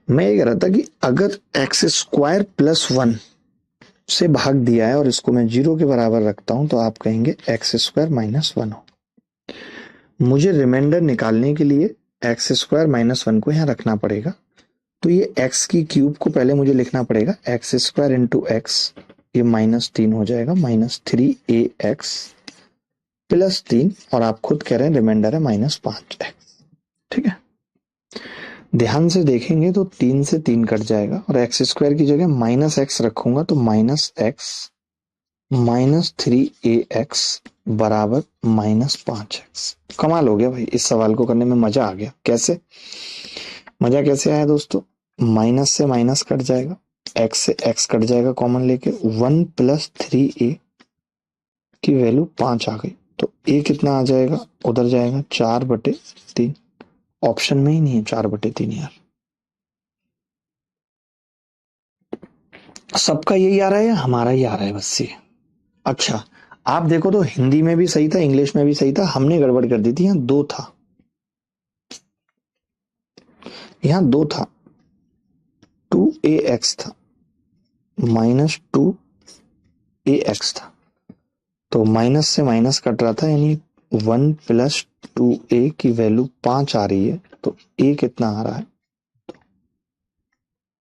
मैं ये कह रहा था कि अगर एक्स स्क्वायर प्लस 1 से भाग दिया है और इसको मैं 0 के बराबर रखता हूं, तो आप कहेंगे एक्स स्क्वायर -1 हो। मुझे रिमाइंडर निकालने के लिए एक्स स्क्वायर -1 को यहां रखना पड़ेगा, तो ये एक्स की क्यूब को पहले मुझे लिखना पड़ेगा, एक्स स्क्वायर इंटू एक्स, ये -3 हो जाएगा, -3ax प्लस 3, और आप खुद कह रहे हैं रिमाइंडर है -5x। ठीक है, ध्यान से देखेंगे तो 3 से 3 कट जाएगा और एक्स स्क्वायर की जगह -x रखूंगा, तो -x -3ax बराबर -5x। कमाल हो गया भाई, इस सवाल को करने में मजा आ गया। कैसे, मजा कैसे आया दोस्तों, माइनस से माइनस कट जाएगा, एक्स से एक्स कट जाएगा कॉमन लेके, 1+3a की वैल्यू 5 आ गई, तो a कितना आ जाएगा, उधर जाएगा 4/3। ऑप्शन में ही नहीं है 4/3 यार, सबका यही आ रहा है या हमारा ही आ रहा है बस ये। अच्छा आप देखो तो हिंदी में भी सही था, इंग्लिश में भी सही था, हमने गड़बड़ कर दी थी, यहाँ 2 था, यहाँ 2 था, 2ax था, -2ax था, तो माइनस से माइनस कट रहा था, यानी 1+2a की वैल्यू 5 आ रही है, तो a कितना आ रहा है,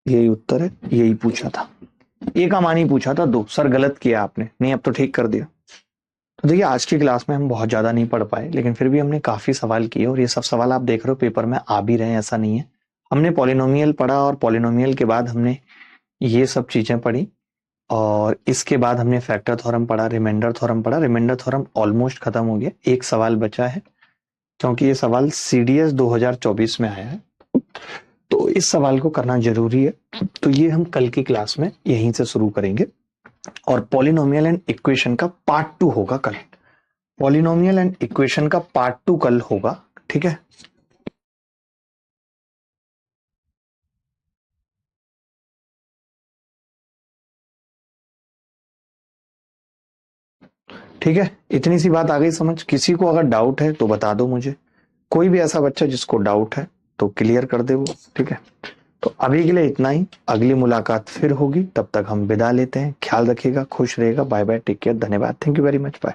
यही उत्तर है, यही पूछा था, a का मान ही पूछा था 2। सर गलत किया आपने, नहीं अब तो ठीक कर दिया। तो देखिए आज की क्लास में हम बहुत ज्यादा नहीं पढ़ पाए, लेकिन फिर भी हमने काफी सवाल किए, और ये सब सवाल आप देख रहे हो पेपर में आ भी रहे हैं, ऐसा नहीं है। हमने पॉलिनोमियल पढ़ा, और पॉलिनोमियल के बाद हमने ये सब चीजें पढ़ी, और इसके बाद हमने फैक्टर थ्योरम पढ़ा, रिमाइंडर थ्योरम पढ़ा। रिमाइंडर थ्योरम ऑलमोस्ट खत्म हो गया, एक सवाल बचा है, क्योंकि ये सवाल CDS 2024 में आया है, तो इस सवाल को करना जरूरी है। तो ये हम कल की क्लास में यहीं से शुरू करेंगे, और पॉलिनोमियल एंड इक्वेशन का पार्ट 2 होगा कल। पॉलिनोमियल एंड इक्वेशन का पार्ट 2 कल होगा, ठीक है। ठीक है, इतनी सी बात आ गई समझ। किसी को अगर डाउट है तो बता दो मुझे, कोई भी ऐसा बच्चा जिसको डाउट है तो क्लियर कर दे वो, ठीक है। तो अभी के लिए इतना ही, अगली मुलाकात फिर होगी, तब तक हम विदा लेते हैं। ख्याल रखिएगा, खुश रहेगा, बाय बाय, टेक केयर, धन्यवाद, thank you very much, bye.